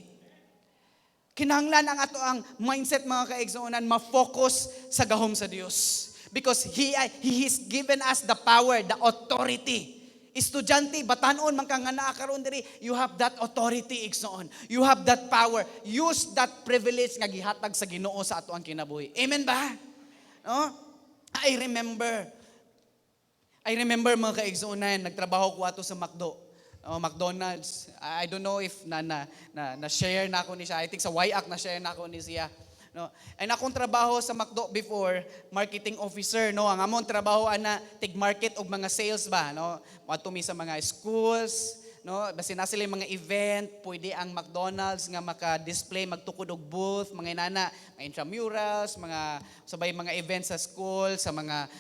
Kinahanglan ang ato ang mindset mga kaigsuonan ma-focus sa gahom sa Dios. Because He has given us the power, the authority. Estudyante, batanon man ka nga naa karon diri, you have that authority igsuon. You have that power. Use that privilege nga gihatag sa Ginoo sa ato ang kinabuhi. Amen ba? No? I remember mga kaigsuonan, nagtrabaho ko ato sa McDonald's. I don't know if na-share na ako ni siya. I think sa YAC na-share na ako ni siya. No? And akong trabaho sa McDo before, marketing officer, no? Ang among trabaho ana tig-market og mga sales ba, no? Matumi sa mga schools, no? Basta na sila mga event, pwede ang McDonald's nga maka-display, magtukod og booth, mga inana, mga intramurals, mga sabay mga events sa school, sa mga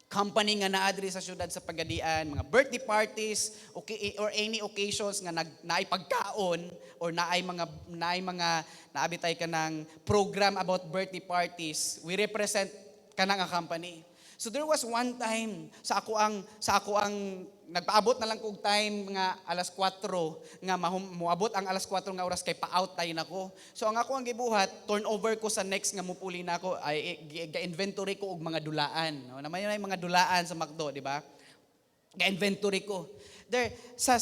company nga naadri sa syudad sa Pagadian, mga birthday parties, okay, or any occasions nga naay pagkaon or naay mga naabitay ka ng program about birthday parties, we represent ka nga company. So there was one time sa ako ang nagpaabot na lang kog time nga alas 4 nga moabot ang alas 4 nga oras kay pa-out tayo nako. So ang ako ang gibuhat, turnover ko sa next nga mupuli nako ay ga-inventory ko og mga dulaan, no. Naman yung mga dulaan sa McDo, di ba? Ga-inventory ko. There sa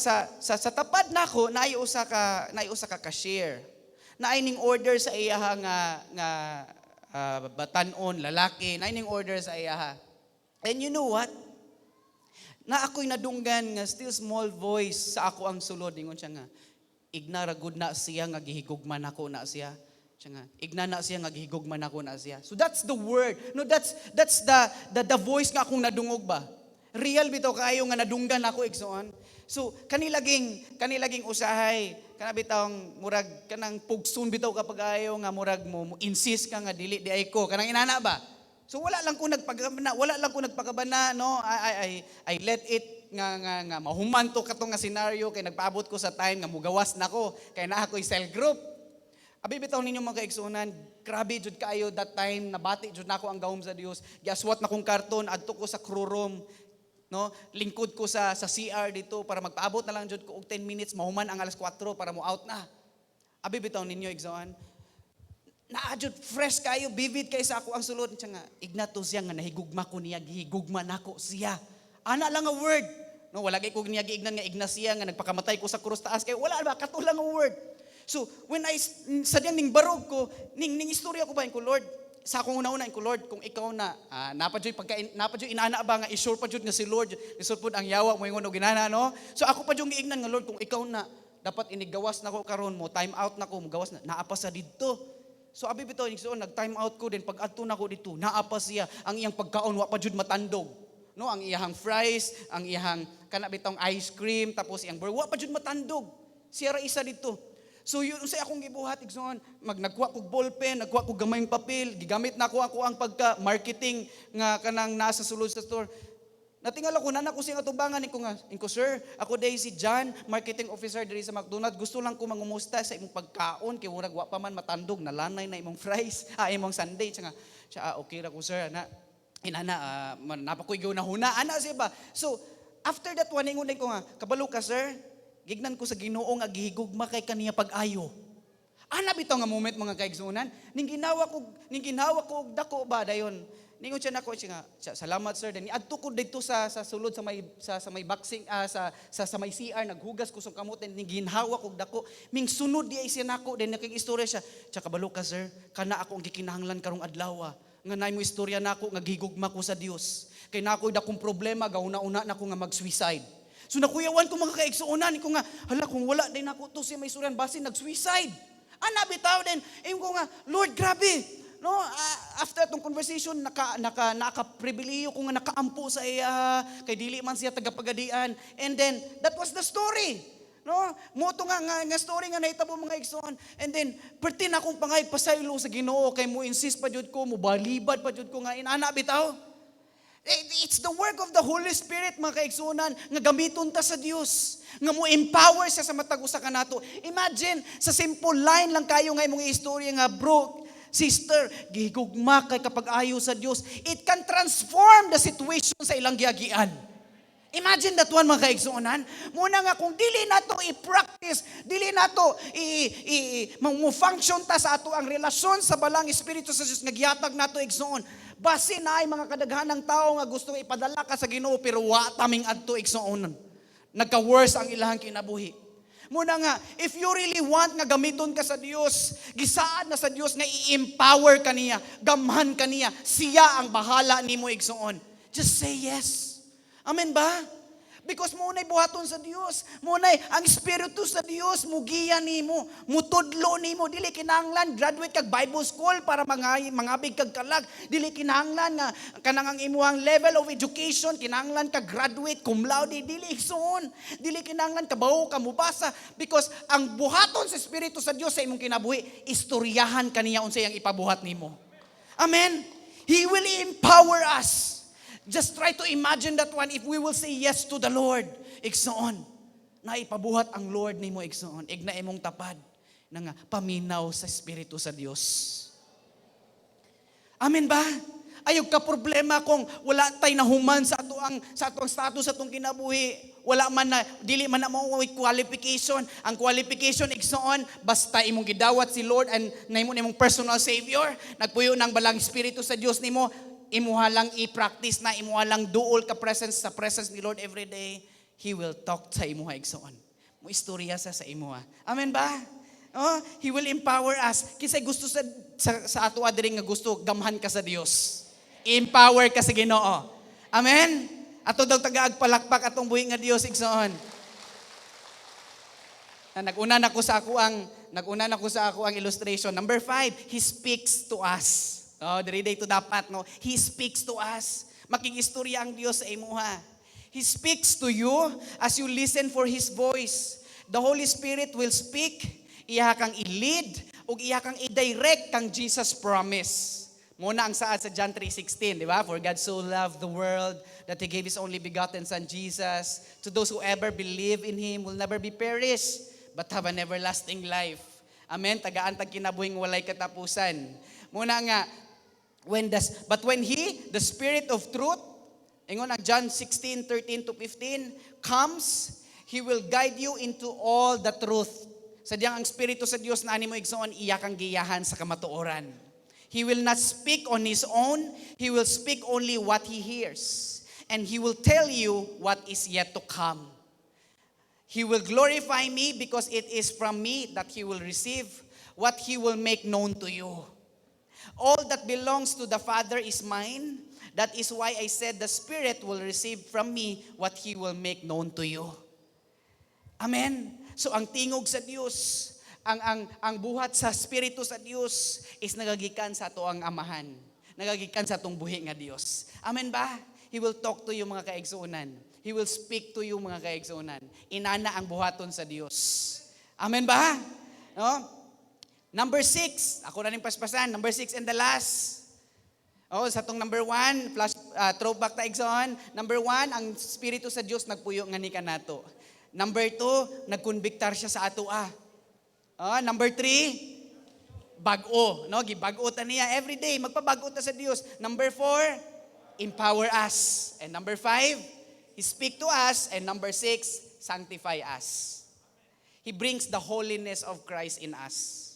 tapad nako naay usa ka cashier. Naay ning order sa iyaha nga batanon lalaki, naay ning order sa iyaha. And you know what? Na ako'y nadunggan nga still small voice sa ako ang sulod. Ingon siya nga, igna ragud na siya nga gihigugman ako na siya. Siya nga, igna na siya nga gihigugman ako na siya. So that's the word. No, that's the voice nga akong nadungog ba. Real bitaw kayo nga nadunggan ako igsoon. So kanilaging usahay, kana bitawng murag kanang pugsun bitaw kapag ayo nga murag mo insist ka nga dili di ay ko kanang inana ba. So wala lang ko nagpakabana, no? I let it nga mahuman to katong nga scenario kay nagpaabot ko sa time nga mugawas nako kay naa ko'y cell group. Abi bitaw ninyo mga kaigsunan, grabe jud kaayo that time nabati jud nako ang gahom sa Dios. Giaswat na kong karton adto ko sa crew room, no? Lingkod ko sa CR dito para magpaabot na lang jud ko og 10 minutes mahuman ang alas 4 para mo out na. Abi bitaw ninyo igsoon. Naadjud fresh kayo, vivid kay sa ako ang sulod siya nga ignato siya nga nahigugma ko niya, gihigugma nako siya. Ana lang nga word. No, wala kay ko niya giignan nga igna siya nga nagpakamatay ko sa krus taas kay wala ba kato lang nga word. So when sadyang ning barog ko, ning istorya ko ba ko Lord, sa akong una-una ko Lord, kung ikaw na napadyoy inaana ba nga isure pa jud nga si Lord, isure pud ang yawa mo ingon og ginana, no? So ako pa jud giignan nga Lord, kung ikaw na dapat inigawas nako karon mo, time out nako, mugawas na naapa sa didto. So abi bitaw igsoon nag-time out ko din pag adto nako dito naapa siya ang iyang pagkaon wa pa jud matandog, no, ang iyang fries, ang iyang kana bitong ice cream tapos iyang burger wa pa jud matandog siya ra isa dito. So yun sa akong gibuhat igsoon nagkuha kog ballpen, nagkuha kog gamayng papel, gigamit na ako ang pagka marketing nga kanang nasa sulod sa store. Natingala ko na ko siya atubangan ko sir, ako day si John, marketing officer diri sa McDonald's. Gusto lang ko mangumusta sa imong pagkaon kay murag wa pa man matandog, nalanay na imong fries, imong sundae. Siya okay ra ko sir, ana. Inana napakoy gyud na huna ana siya ba. So after that one ingon ko nga, kabalo ka sir, gignan ko sa Ginoo nga gihigugma kay kaniya pag-ayo. Ana bitaw nga moment mga kaigsunan, ning ginawa ko dako ba dayon. Ningon siya nako siya salamat sir then adto ko dito sa sulod sa may boxing sa may CR naghugas ko sa kamot and ginhawa ko dako ming sunod di ay siya nako then nakig-istorya siya kabalo ka sir kana ako ang gikinahanglan karong adlaw nga naay mo istorya nako nga gihigugma ko sa Dios kay nakoy dakong problema gauna-una nako nga mag-suicide. So nakuyawan ko mga kaigsuonan ko nga hala kung wala din nako to siya may istoryan basin nag-suicide. Ana bitaw din ko nga Lord grabe. No, after itong conversation, naka-pribiliyo ko nga nakaampo sa iya, kay dili man siya tagapagadian. And then, that was the story. No? Moto nga story nga nahitabo mga igsoon. And then, pertin akong pangay pasaylo sa Ginoo kay mo insist pa jud ko, mo balibad pa jud ko nga inana bitaw. It's the work of the Holy Spirit, mga kaigsunan, nga gamiton ta sa Dios, nga mo empower siya sa matag usa kanato. Imagine, sa simple line lang kayo nga imong istorya nga, bro, sister, gihigugma kay kapag ayo sa Dios, it can transform the situation sa ilang giagian. Imagine that one, mga kaigsunan. Muna nga, kung dili nato i-practice, dili nato mo-function ta sa ato ang relasyon sa balang Espiritu sa Diyos, nga gihatag nato igsuon. Basi na ay mga kadaghanang tao nga gusto ipadala ka sa Ginoo, pero wa taming adto igsuon. Nagka-worse ang ilahang kinabuhi. Muna nga, if you really want nga gamiton ka sa Dios, gisaan na sa Dios nga i-empower ka niya, gamhan ka niya, siya ang bahala nimo igsuon. Just say yes. Amen ba? Because muna'y buhaton sa Dios. Muna'y ang Espiritu sa Dios, mugiya nimo, mutudlo nimo. Dili kinahanglan graduate kag Bible school para mangabig kag kalag. Dili kinahanglan nga kanang ang imuhang level of education, kinahanglan ka graduate cum laude, dili igsoon. Dili kinahanglan kabaw ka mubasa, because ang buhaton sa Espiritu sa Dios sa imong kinabuhi, istoryahan kaniya unsay ang ipabuhat nimo. Amen. He will empower us. Just try to imagine that one if we will say yes to the Lord. Igsoon. Na ipabuhat ang Lord nimo igsoon. Igna imong tapad na nga paminaw sa Espiritu sa Dios. Amen ba? Ayog ka problema kung wala tay nahuman sa atoang status sa atong kinabuhi. Wala man na dili man na mo qualification. Ang qualification igsoon basta imong gidawat si Lord and nahimo nimong personal savior. Nagpuyo ng balang Espiritu sa Dios nimo. Imuha lang i-practice na, imuha lang duol ka sa presence ni Lord every day, He will talk sa imuha igsoon. Mo istorya sa imuha. Amen ba? Oh, He will empower us. Kisay gusto sa ato adiri nga gusto gamhan ka sa Dios. Empower ka sa Ginoo. Amen? Ato daw taga-agpalakpak atong buhi nga Dios igsoon. Naguna na ko sa ako ang illustration. Number 5, He speaks to us. Oh, diri day to dapat, no? He speaks to us. Makigistorya ang Dios sa imuha. He speaks to you as you listen for His voice. The Holy Spirit will speak. Iya kang i-lead o iya kang i-direct kang Jesus promise. Muna ang saad sa John 3:16, di ba? For God so loved the world that He gave His only begotten Son Jesus. To those who ever believe in Him will never be perished, but have an everlasting life. Amen? Tagaan tag kinabuhing walay katapusan. Muna nga, but when He, the Spirit of truth, ingon ang John 16:13-15, comes, He will guide you into all the truth. Sadyang ang Espiritu sa Dios na animo igsoon, iya kang giyahan sa kamatuoran. He will not speak on His own, He will speak only what He hears. And He will tell you what is yet to come. He will glorify me because it is from me that He will receive what He will make known to you. All that belongs to the Father is mine. That is why I said the Spirit will receive from me what He will make known to you. Amen. So ang tingog sa Dios, ang buhat sa Espiritu sa Dios is nagagikan sa ato ang amahan. Nagagikan sa atong buhi nga Dios. Amen ba? He will talk to you mga kaigsuonan. He will speak to you mga kaigsuonan. Inana ang buhaton sa Dios. Amen ba? No? Number 6, ako na rin paspasan. Number 6 and the last. Sa itong number 1, throwback ta igsoon. Number 1, ang Espiritu sa Diyos nagpuyo nga ni kanato. Number 2, nagkonbiktar siya sa ato. Number 3, bag-o. No? Gibag-o ta niya every day. Magpabag-o ta sa Diyos. Number 4, empower us. And number 5, He speak to us. And number 6, sanctify us. He brings the holiness of Christ in us.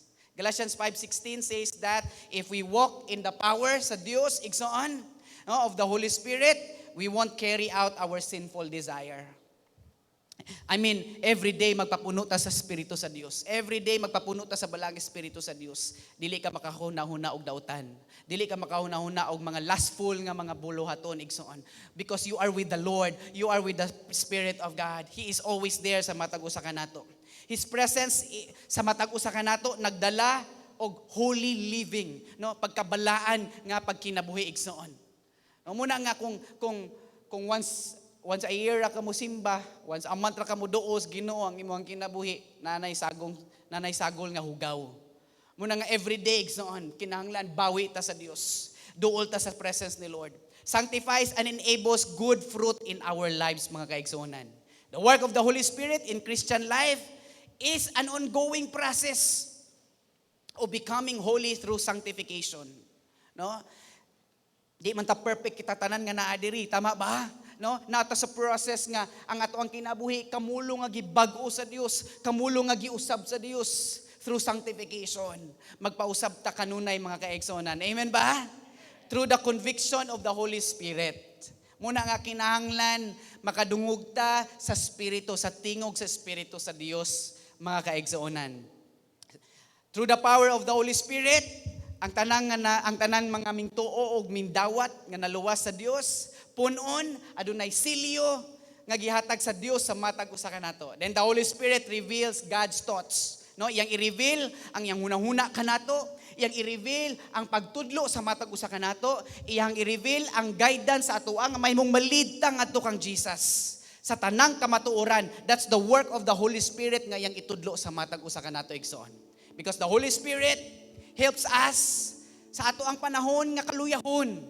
Galatians 5:16 says that if we walk in the power sa Dios, igsoon, of the Holy Spirit, we won't carry out our sinful desire. I mean, every day magpapuno ta sa Espiritu sa Dios. Every day magpapuno ta sa balang Espiritu sa Dios. Dili ka makahuna-huna og dautan. Dili ka makahuna-huna og mga lustful nga mga buluhaton igsoon. Because you are with the Lord, you are with the Spirit of God. He is always there sa matag usa kanato. His presence sa matag usa kanato nagdala og holy living, no? Pagkabalaan nga pagkinabuhi igsoon. No, muna nga kung once once a year ra ka mo simba, once a month ra ka mo duos Ginoo ang imong kinabuhi, nanay sagol nga hugaw. Muna nga everyday igsoon, kinahanglan bawi ta sa Dios. Duol ta sa presence ni Lord. Sanctifies and enables good fruit in our lives, mga kaigsuonan. The work of the Holy Spirit in Christian life is an ongoing process of becoming holy through sanctification. No? Di man ta perfect kita tanan nga naa diri, tama ba? No, nata sa process nga ang ato ang kinabuhi kamulo nga gibag-o sa Dios, kamulo nga giusab sa Dios through sanctification. Magpausab ta kanunay, mga kaigsonan. Amen ba? Through the conviction of the Holy Spirit. Muna nga kinahanglan makadungog ta sa spirito, sa tingog sa spirito sa Dios, mga kaigsonan. Through the power of the Holy Spirit, ang tanan mga mingtuo og mindawat nga naluwas sa Dios, punon adunay silyo nga gihatag sa Dios sa matag usa kanato. Then the Holy Spirit reveals God's thoughts. No, iyang i-reveal ang iyang hunahuna kanato, iyang i-reveal ang pagtudlo sa matag usa kanato, iyang i-reveal ang guidance sa ato ang mahimong malidtang adto kang Jesus. Sa tanang kamatuoran, that's the work of the Holy Spirit nga iyang itudlo sa matag usa kanato igsoon. Because the Holy Spirit helps us sa ato ang panahon nga kaluyahon.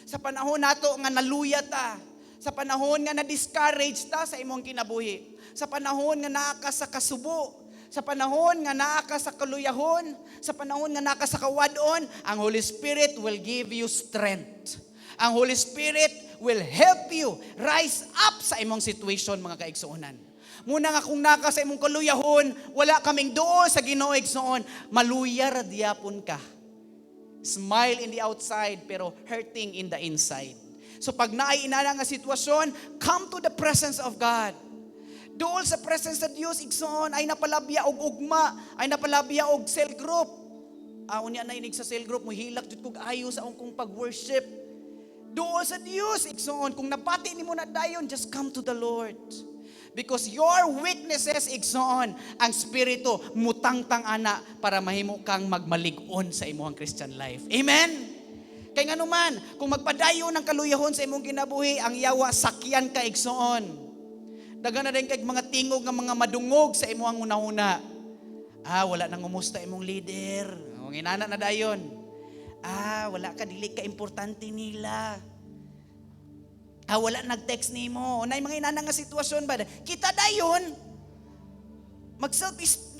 Sa panahon nato nga naluya ta, sa panahon nga na-discourage ta sa imong kinabuhi, sa panahon nga naa ka sa kasubo, sa panahon nga naa ka sa kaluyahon, sa panahon nga naa ka sa kawadon, ang Holy Spirit will give you strength. Ang Holy Spirit will help you rise up sa imong situation, mga kaigsuonan. Muna nga kung naka sa imong kaluyahon, wala kaming doon sa Ginoo igsoon, maluya ra diapon ka. Smile in the outside pero hurting in the inside. So pag naay inana nga sitwasyon, come to the presence of God. Dool sa presence sa Dios igsoon ay napalabya og ugma, ay napalabya og cell group. Unya na inig sa cell group mo hilak jud kog ayo sa akong pag-worship. Dool sa Dios igsoon, kung napati nimo na dayon, just come to the Lord. Because your weaknesses igsoon, ang Espiritu mutangtang ana para mahimo kang magmalig-on sa imong Christian life. Amen? Kay nga naman, kung magpadayon ng kaluyahon sa imong kinabuhi, ang yawa sakyan ka igsoon. Daga na rin kay mga tingog nga mga madungog sa imong una-una. Wala nang umusta imong leader. Nginana na dayon. Wala ka, dili ka importante nila. Wala nag-text nimo. Nay mga inana nga sitwasyon ba? Kita dayon. Mag-self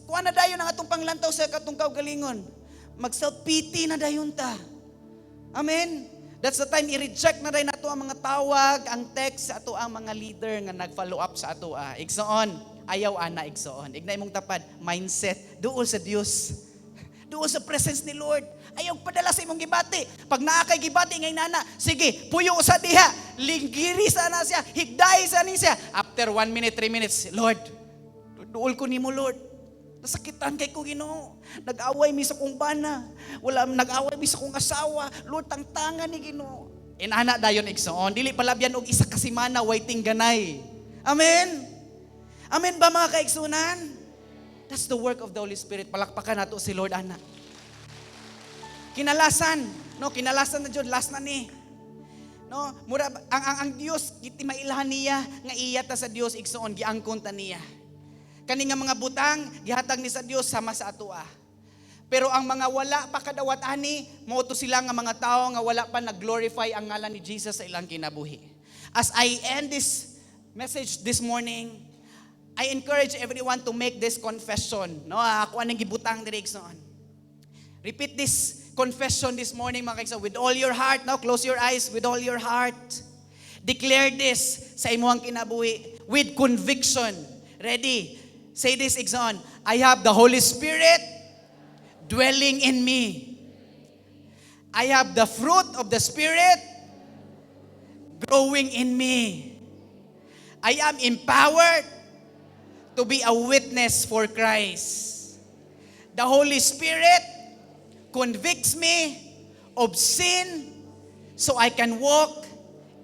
kuha na dayon ang atong panglantaw sa katong kaugalingon. Mag-self-pity na dayon ta. Amen. That's the time i-reject na dayon nato ang mga tawag, ang text sa ato ang mga leader nga nag-follow up sa ato. Igsoon, ayaw ana igsoon. Ignay mong tapad, mindset, duol sa Dios. Duol sa presence ni Lord. Ayaw padala sa imong gibati. Pag naa kay gibati ngay nana, sige, puyo sa diha, linggiri sana siya, higday sa ni siya. After 1 minute, 3 minutes, Lord, duol ko nimo Lord. Nasakitan kay ko Ginoo. Nag-away mi sa kong bana. Nag-away mi sa kong asawa. Lord, tangtangan ni Ginoo. Inana dayon igsoon, dili palabyan og isa ka semana waiting ganay. Amen. Amen ba mga kaigsunan? That's the work of the Holy Spirit. Palakpakan nato si Lord ana. Kinalasan na jud last na ni. No, mura ang Dios kiti mailahan niya nga iya ta sa Dios igsoon giangkon ta niya. Kani nga mga butang gihatag ni sa Dios sama sa atoa. Pero ang mga wala pa kadawat ani, mao to sila nga mga tao nga wala pa nag-glorify ang ngalan ni Jesus sa ilang kinabuhi. As I end this message this morning, I encourage everyone to make this confession. No, ako anang gibutang diri igsoon. Repeat this confession this morning, mga kaigsoon, with all your heart. Now, close your eyes with all your heart. Declare this sa imong kinabuhi with conviction. Ready? Say this, igsoon. I have the Holy Spirit dwelling in me. I have the fruit of the Spirit growing in me. I am empowered to be a witness for Christ. The Holy Spirit convicts me of sin so I can walk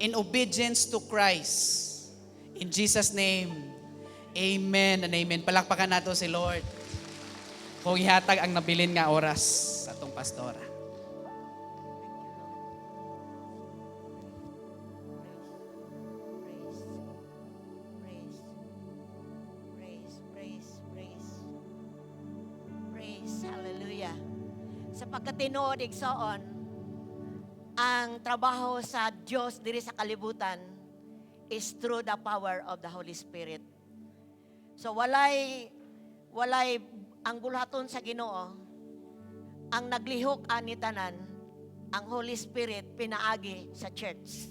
in obedience to Christ. In Jesus' name, amen and amen. Palakpakan nato si Lord. Kung ihatag ang nabilin nga oras sa atong pastora. pagkatinuod igsoon, ang trabaho sa Dios diri sa kalibutan is through the power of the Holy Spirit. So walay ang bulaton sa Ginoo, ang naglihok ani tanan, ang Holy Spirit pinaagi sa church.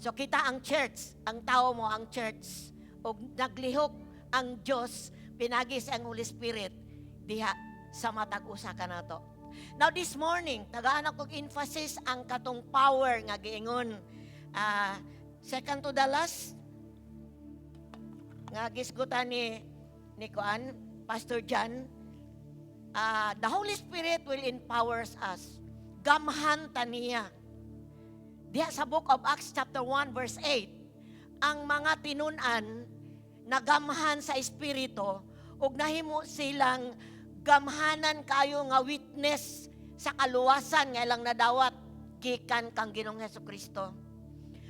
So kita ang church, ang tao mo ang church, ug naglihok ang Dios pinagi sa ang Holy Spirit diha sa matag usa kanato. Now this morning, tagaan ako emphasis ang katong power nga giingon. Second to the last, nga gisgutan ni Kuan, Pastor John, the Holy Spirit will empowers us. Gamhan taniya. Diya sa book of Acts chapter 1 verse 8, ang mga tinunan nagamhan sa Espiritu ug nahimo silang gamhanan kayo nga witness sa kaluwasan nga ilang nadawat gikan kang Ginoong Hesukristo.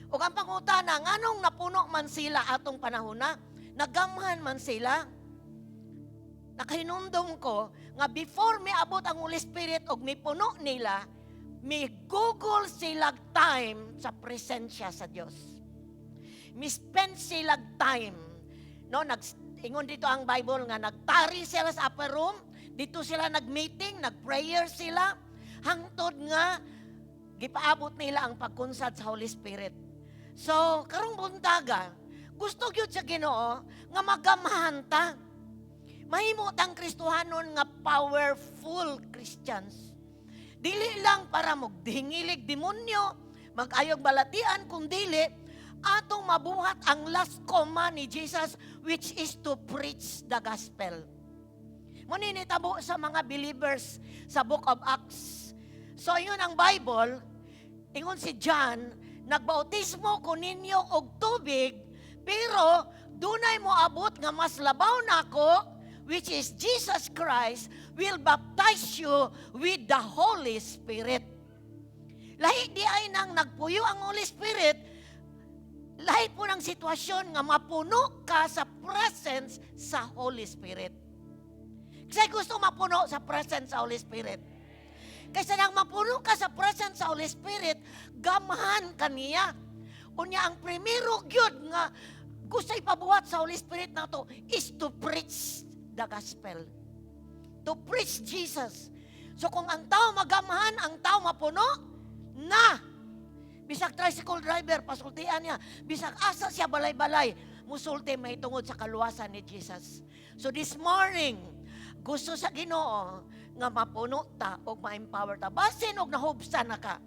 Ug ang pangutana, nganong napuno man sila atong panahona? Nagamhan man sila? Nakahinumdum ko nga before miabot ang Holy Spirit ug mipuno nila, mi google sila time sa presensya sa Dios. Mi spend sila time. No, ingon dito ang Bible nga nagtari sila sa upper room, dito sila nag-meeting, nag-prayer sila, hangtod nga gipaabot nila ang pagkunsad sa Holy Spirit. So, karong buntaga, gusto gyud sa Ginoo nga magamhan ta. Mahimo tang Kristohanon nga powerful Christians. Dili lang para magdingilig demonyo, mag-ayog balatian, kung dili atong mabuhat ang last command ni Jesus, which is to preach the gospel. Maninitabo sa mga believers sa book of Acts. So yun ang Bible, ingon si John, nagbautismo ko ninyo og tubig, pero dunay mo abot nga mas labaw nako, which is Jesus Christ, will baptize you with the Holy Spirit. Lahi di ay nang nagpuyo ang Holy Spirit, lahi po ng sitwasyon nga mapuno ka sa presence sa Holy Spirit. Kasi gusto mapuno sa presence sa Holy Spirit. Kasi nang mapuno ka sa presence sa Holy Spirit, gamahan ka niya. Unya ang primero gyud nga gusto ipabuhat sa Holy Spirit na to is to preach the gospel. To preach Jesus. So kung ang tao magamahan, ang tao mapuno, na bisag tricycle driver, pasultian niya, bisag asa siya balay-balay, musulti may tungod sa kaluwasan ni Jesus. So this morning, gusto sa Ginoo nga mapuno ta o ma-empower ta. Basin og nahubsa na ka.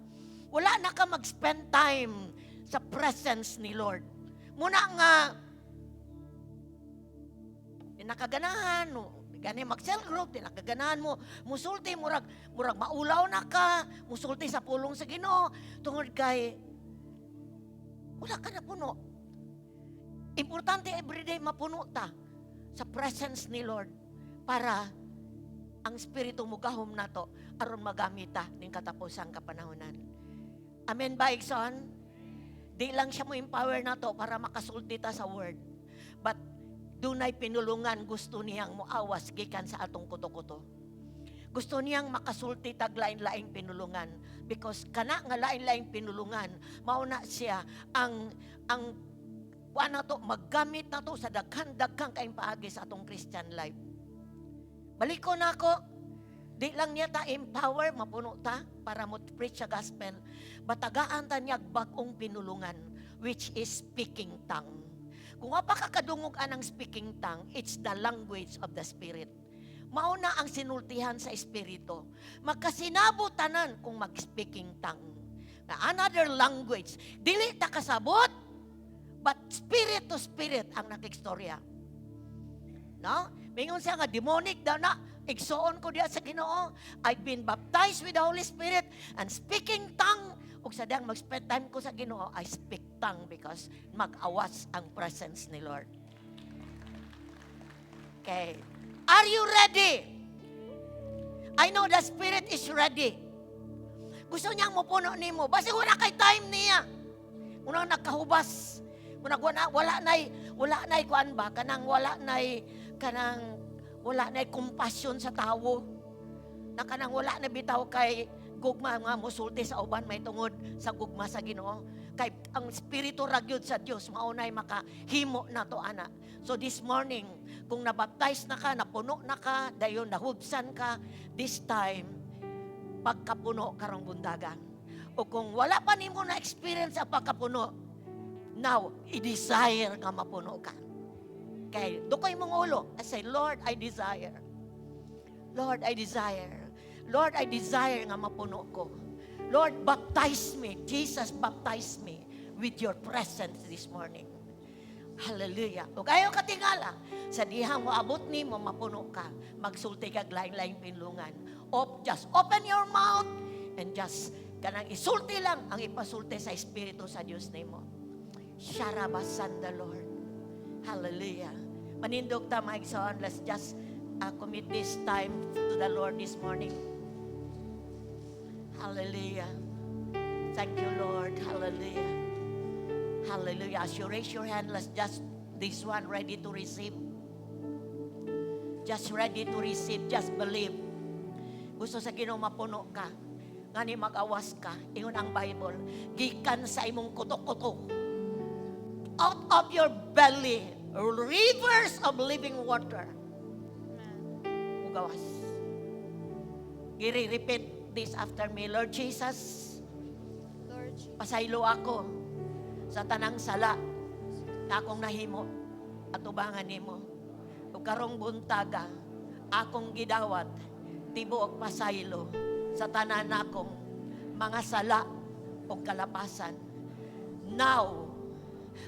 Wala na ka mag-spend time sa presence ni Lord. Muna nga nakaganahan no, gani mag-cell group, nakaganahan mo, musulti murag maulaw na ka, musulti sa pulong sa Ginoo tungod kay wala ka na puno. Importante everyday mapuno ta sa presence ni Lord para ang Espiritu mo gahom na to aron magamit ta ning katapusang kapanahonan. Amen ba, Igsoon? Di lang siya mo empower na to para makasulti ta sa word. But dunay pinulungan gusto niyang moawas gikan sa atong kuto-kuto. Gusto niyang makasulti tag lain-laing pinulungan because kana nga lain-laing pinulungan mao na siya ang na to maggamit na to sa daghan-daghang kaayong paagi sa atong Christian life. Baliko na ako, di lang niya ta empower, mapuno ta para mo preach sa gospel. Batagaan ta niya bagong pinulungan, which is speaking tongue. Kung apakakadungog anang speaking tongue, it's the language of the Spirit. Mauna ang sinultihan sa Espiritu. Magkasinabot tanan kung mag-speaking tongue. Na another language, dili ta kasabot, but spirit to spirit ang nakikstorya. No? Mingon siya nga, demonic daw na, igsoon ko diya sa Ginoo. I've been baptized with the Holy Spirit and speaking tongue. Ug sa diyang mag-spend time ko sa Ginoo, I speak tongue because mag-awas ang presence ni Lord. Okay. Are you ready? I know the Spirit is ready. Gusto niyang mapuno nimo. Basta wala kay time niya. Unang nakahubas. Wala nay kuan ba? Kanang wala nay compassion sa tawo. Nakanang wala na bitaw kay gugma nga musulti sa uban may tungod sa gugma sa Ginoo. Kay ang espiritu ra gyud sa Dios maunay makahimo nato ana. So this morning, kung nabaptize na ka, napuno na ka, dayon nahubsan ka, this time pagkapuno karong bundagan. O kung wala pa nimo na experience sa pagkapuno, now i-desire nga mapuno ka. Kay dukoy mong ulo, I say, Lord, I desire. Lord, I desire. Lord, I desire nga mapuno ko. Lord, baptize me. Jesus, baptize me with your presence this morning. Hallelujah. Ug ayaw katingala, sa dihang moabot nimo mapuno ka, magsulti kag lain-laing pinlungan. Just open your mouth and just kanang isulti lang ang ipasulti sa Espiritu sa Dios nimo. Sharabasanda, Lord. Hallelujah. Manindog ta mga igsoon, let's just commit this time to the Lord this morning. Hallelujah. Thank you, Lord. Hallelujah. Hallelujah. As you raise your hand, let's just, this one, ready to receive. Just ready to receive. Just believe. Gusto sa Ginoo mapuno ka. Ngani mag-awas ka. Ingon ang Bible. Gikan sa imong kutok-kutok. Out of your belly, rivers of living water. Ugawas. Repeat this after me. Lord Jesus, Lord Jesus, pasaylo ako sa tanang sala na akong nahimo at ubangan nimo. Ug karong buntaga, akong gidawat tibuok pasaylo sa tanan akong mga sala o kalapasan. Now,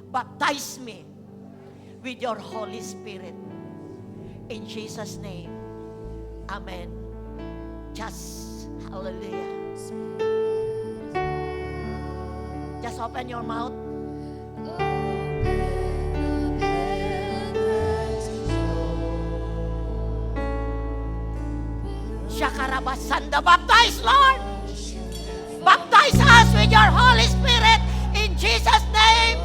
baptize me with your Holy Spirit. In Jesus' name, Amen. Just, hallelujah. Just open your mouth. Shakarabasanda, baptize, Lord. Baptize us with your Holy Spirit in Jesus' name.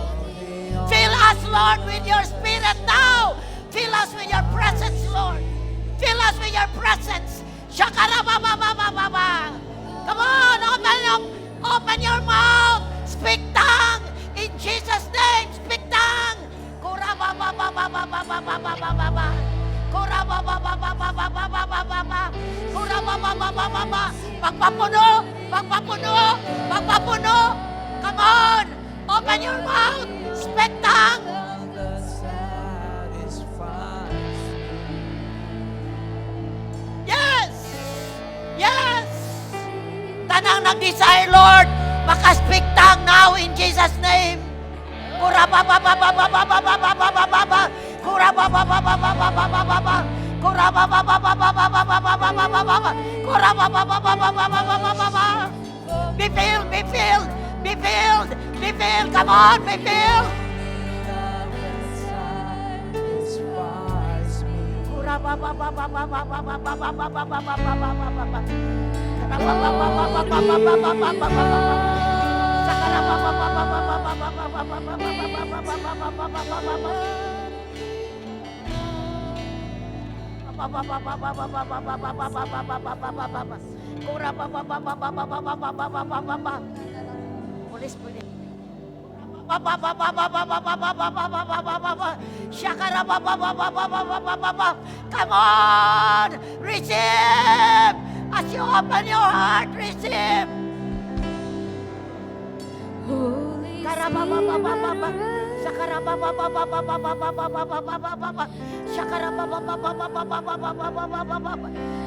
Fill us, Lord, with your Spirit now. Fill us with your presence, Lord. Fill us with your presence. Shakarabababababa. Come on, open your mouth. Speak tongue in Jesus' name. Speak tongue. Kurababababababababababa. Kurabababababababababa. Kurababababababa. Pagpapuno, pagpapuno, pagpapuno. Come on, open your mouth. Speak tongue. Yes! Yes! Tanang nag-desire, Lord, maka-speak tongue now in Jesus' name. Kurabababababababababababa. Kurabababababababababa. Kurababababababababababa. Kurabababababababababa. Be filled, be filled, be filled, be filled. Come on, be filled. Holy Spirit. Come on, receive. As you open your heart, receive. Holy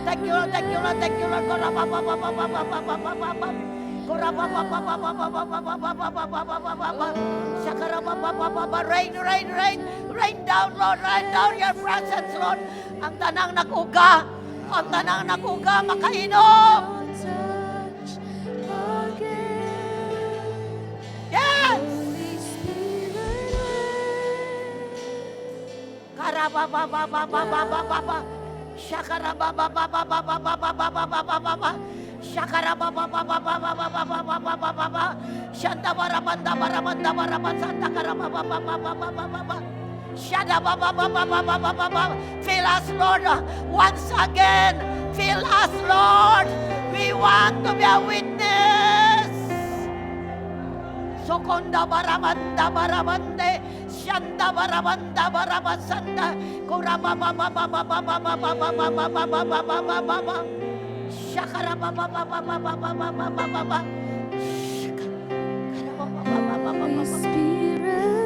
Thank you, Lord, thank you, Lord, thank you, Lord. Rain, rain, rain. Rain down, Lord. Rain down your presence, Lord. Ang tanang nag-uga. Ang tanang nag-uga, makainom. Yes! Karabababababababababa. Shakarababababababababababa. Shakarababababababababababa. Shandabarabandabarabandabaraband Santa Karababababababababa. Shadababababababababa. Fill us, Lord, once again Fill us, Lord. We want to be a witness. Sokonda baramanda baramande, shanda baramanda barabasanda, kurama baba baba baba baba baba baba baba baba baba, shakara baba baba baba baba baba baba, shakara baba baba baba Holy baba. Spirit,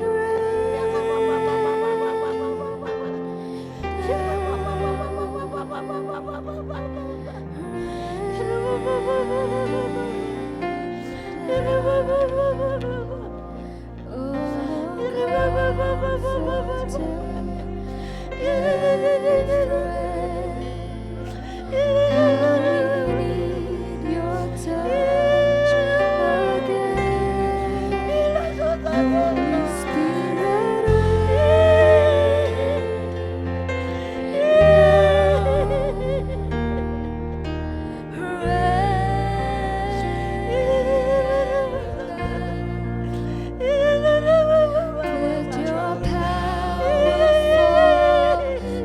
Let your power fall,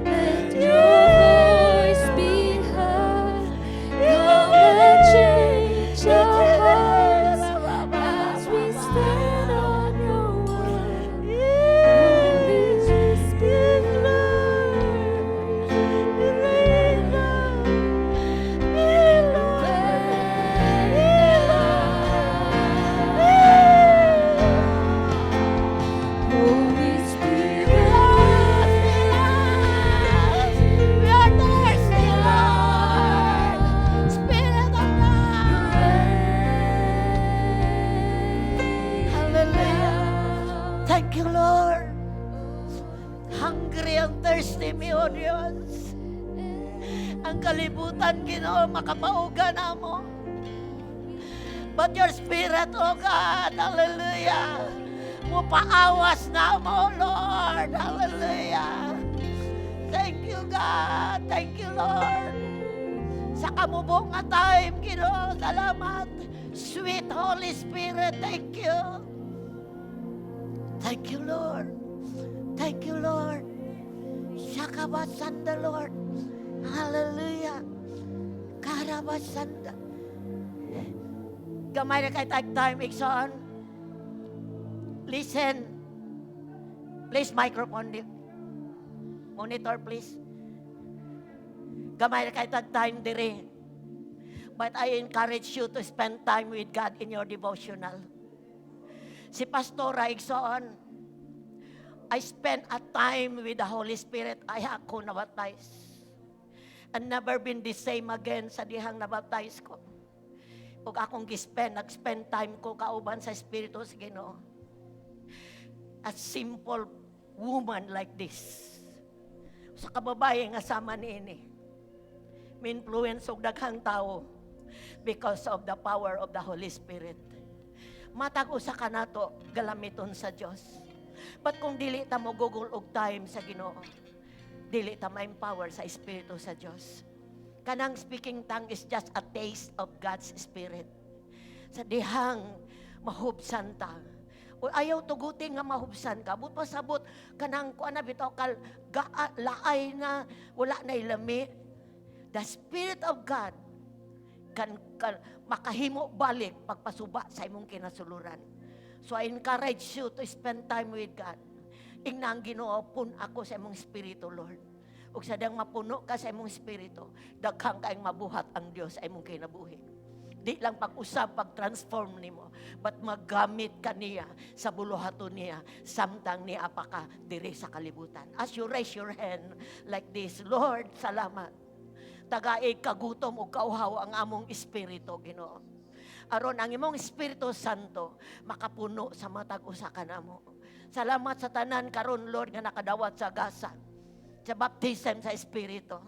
let your voice be heard. Come and change our hearts as we stand on your word. Holy Spirit, Holy Spirit, we are thirsty, Lord. Spirit of God. Hallelujah. Thank you, Lord. Hungry and thirsty mi, O Diyos. Ang kalibutan, Ginoo, makapauga na mo. But your Spirit, O God, hallelujah, mupaawas na mo, Lord, hallelujah. Thank you, God. Thank you, Lord. Sa kamubong nga time, Ginoo, salamat. Sweet Holy Spirit, thank you. Thank you, Lord. Thank you, Lord. Shakabasanda, Lord. Hallelujah. Karabasanda. Gamay na kay time, Ikson. Listen. Please, microphone. Monitor, please. Gamay na kay time dire. But I encourage you to spend time with God in your devotional. Si Pastora Ikson, I spent a time with the Holy Spirit. Ay ako nabaptize. And never been the same again sa dihang nabaptize ko. Ug akong nag-spend time ko kauban sa Espiritu sa Ginoo. A simple woman like this. Sa kababaye nga sama niini. Mi-influence og daghang tao because of the power of the Holy Spirit. Matag usa ka nato galamiton sa Dios. But kung dili ta mo gugol og time sa Ginoo, dili ta ma-empower sa Espiritu sa Dios. Kanang speaking tongue is just a taste of God's Spirit. Sa dihang mahubsan ta. O ayaw tuguti nga mahubsan ka. But pasabot kanang kuan na bitaw kal laay na wala na ilami. The Spirit of God kan makahimo balik pagpasuba sa imong kinasuluran. So I encourage you to spend time with God. Ingna ang Ginoo, pun ako sa imong espiritu, Lord. Ug sadang mapuno ka sa imong espiritu, daghang kaayong mabuhat ang Dios sa imong kinabuhi. Di lang pag-usab, pag-transform nimo, but maggamit ka niya sa buluhaton niya, samtang niya pa ka diri sa kalibutan. As you raise your hand like this, Lord, salamat. Tagaig kagutom o kauhaw ang among espiritu, Ginoo. Aron ang imong Espiritu Santo makapuno sa matag usa ka namo. Salamat sa tanan karon, Lord, nga nakadawat sa gasa, sa baptism sa Espiritu.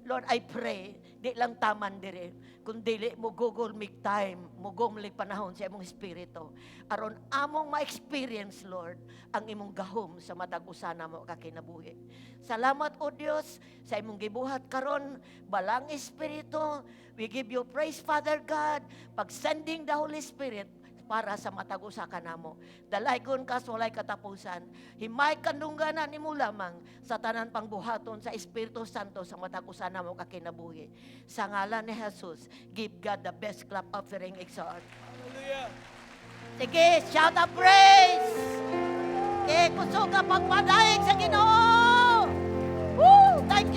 Lord, I pray, di lang taman dire, kung dili mo Google make time, mo gumlig panahon sa imong Espiritu. Aron among ma-experience, Lord, ang imong gahom sa matag-usana mo kakinabuhi. Salamat, O Dios, sa imong gibuhat karon, balang Espiritu. We give you praise, Father God, pag sending the Holy Spirit, para sa matag usa ka namo. Dalaygon ka sa walay katapusan. Himay kandungganan nimo lamang sa tanan pangbuhaton sa Espiritu Santo sa matag usa namo ka kinabuhi. Sa ngalan ni Jesus, give God the best clap offering exalt. Hallelujah. Sige, shout out praise! Kuso ka pagpadaig sa Ginoo! Woo! Thank you,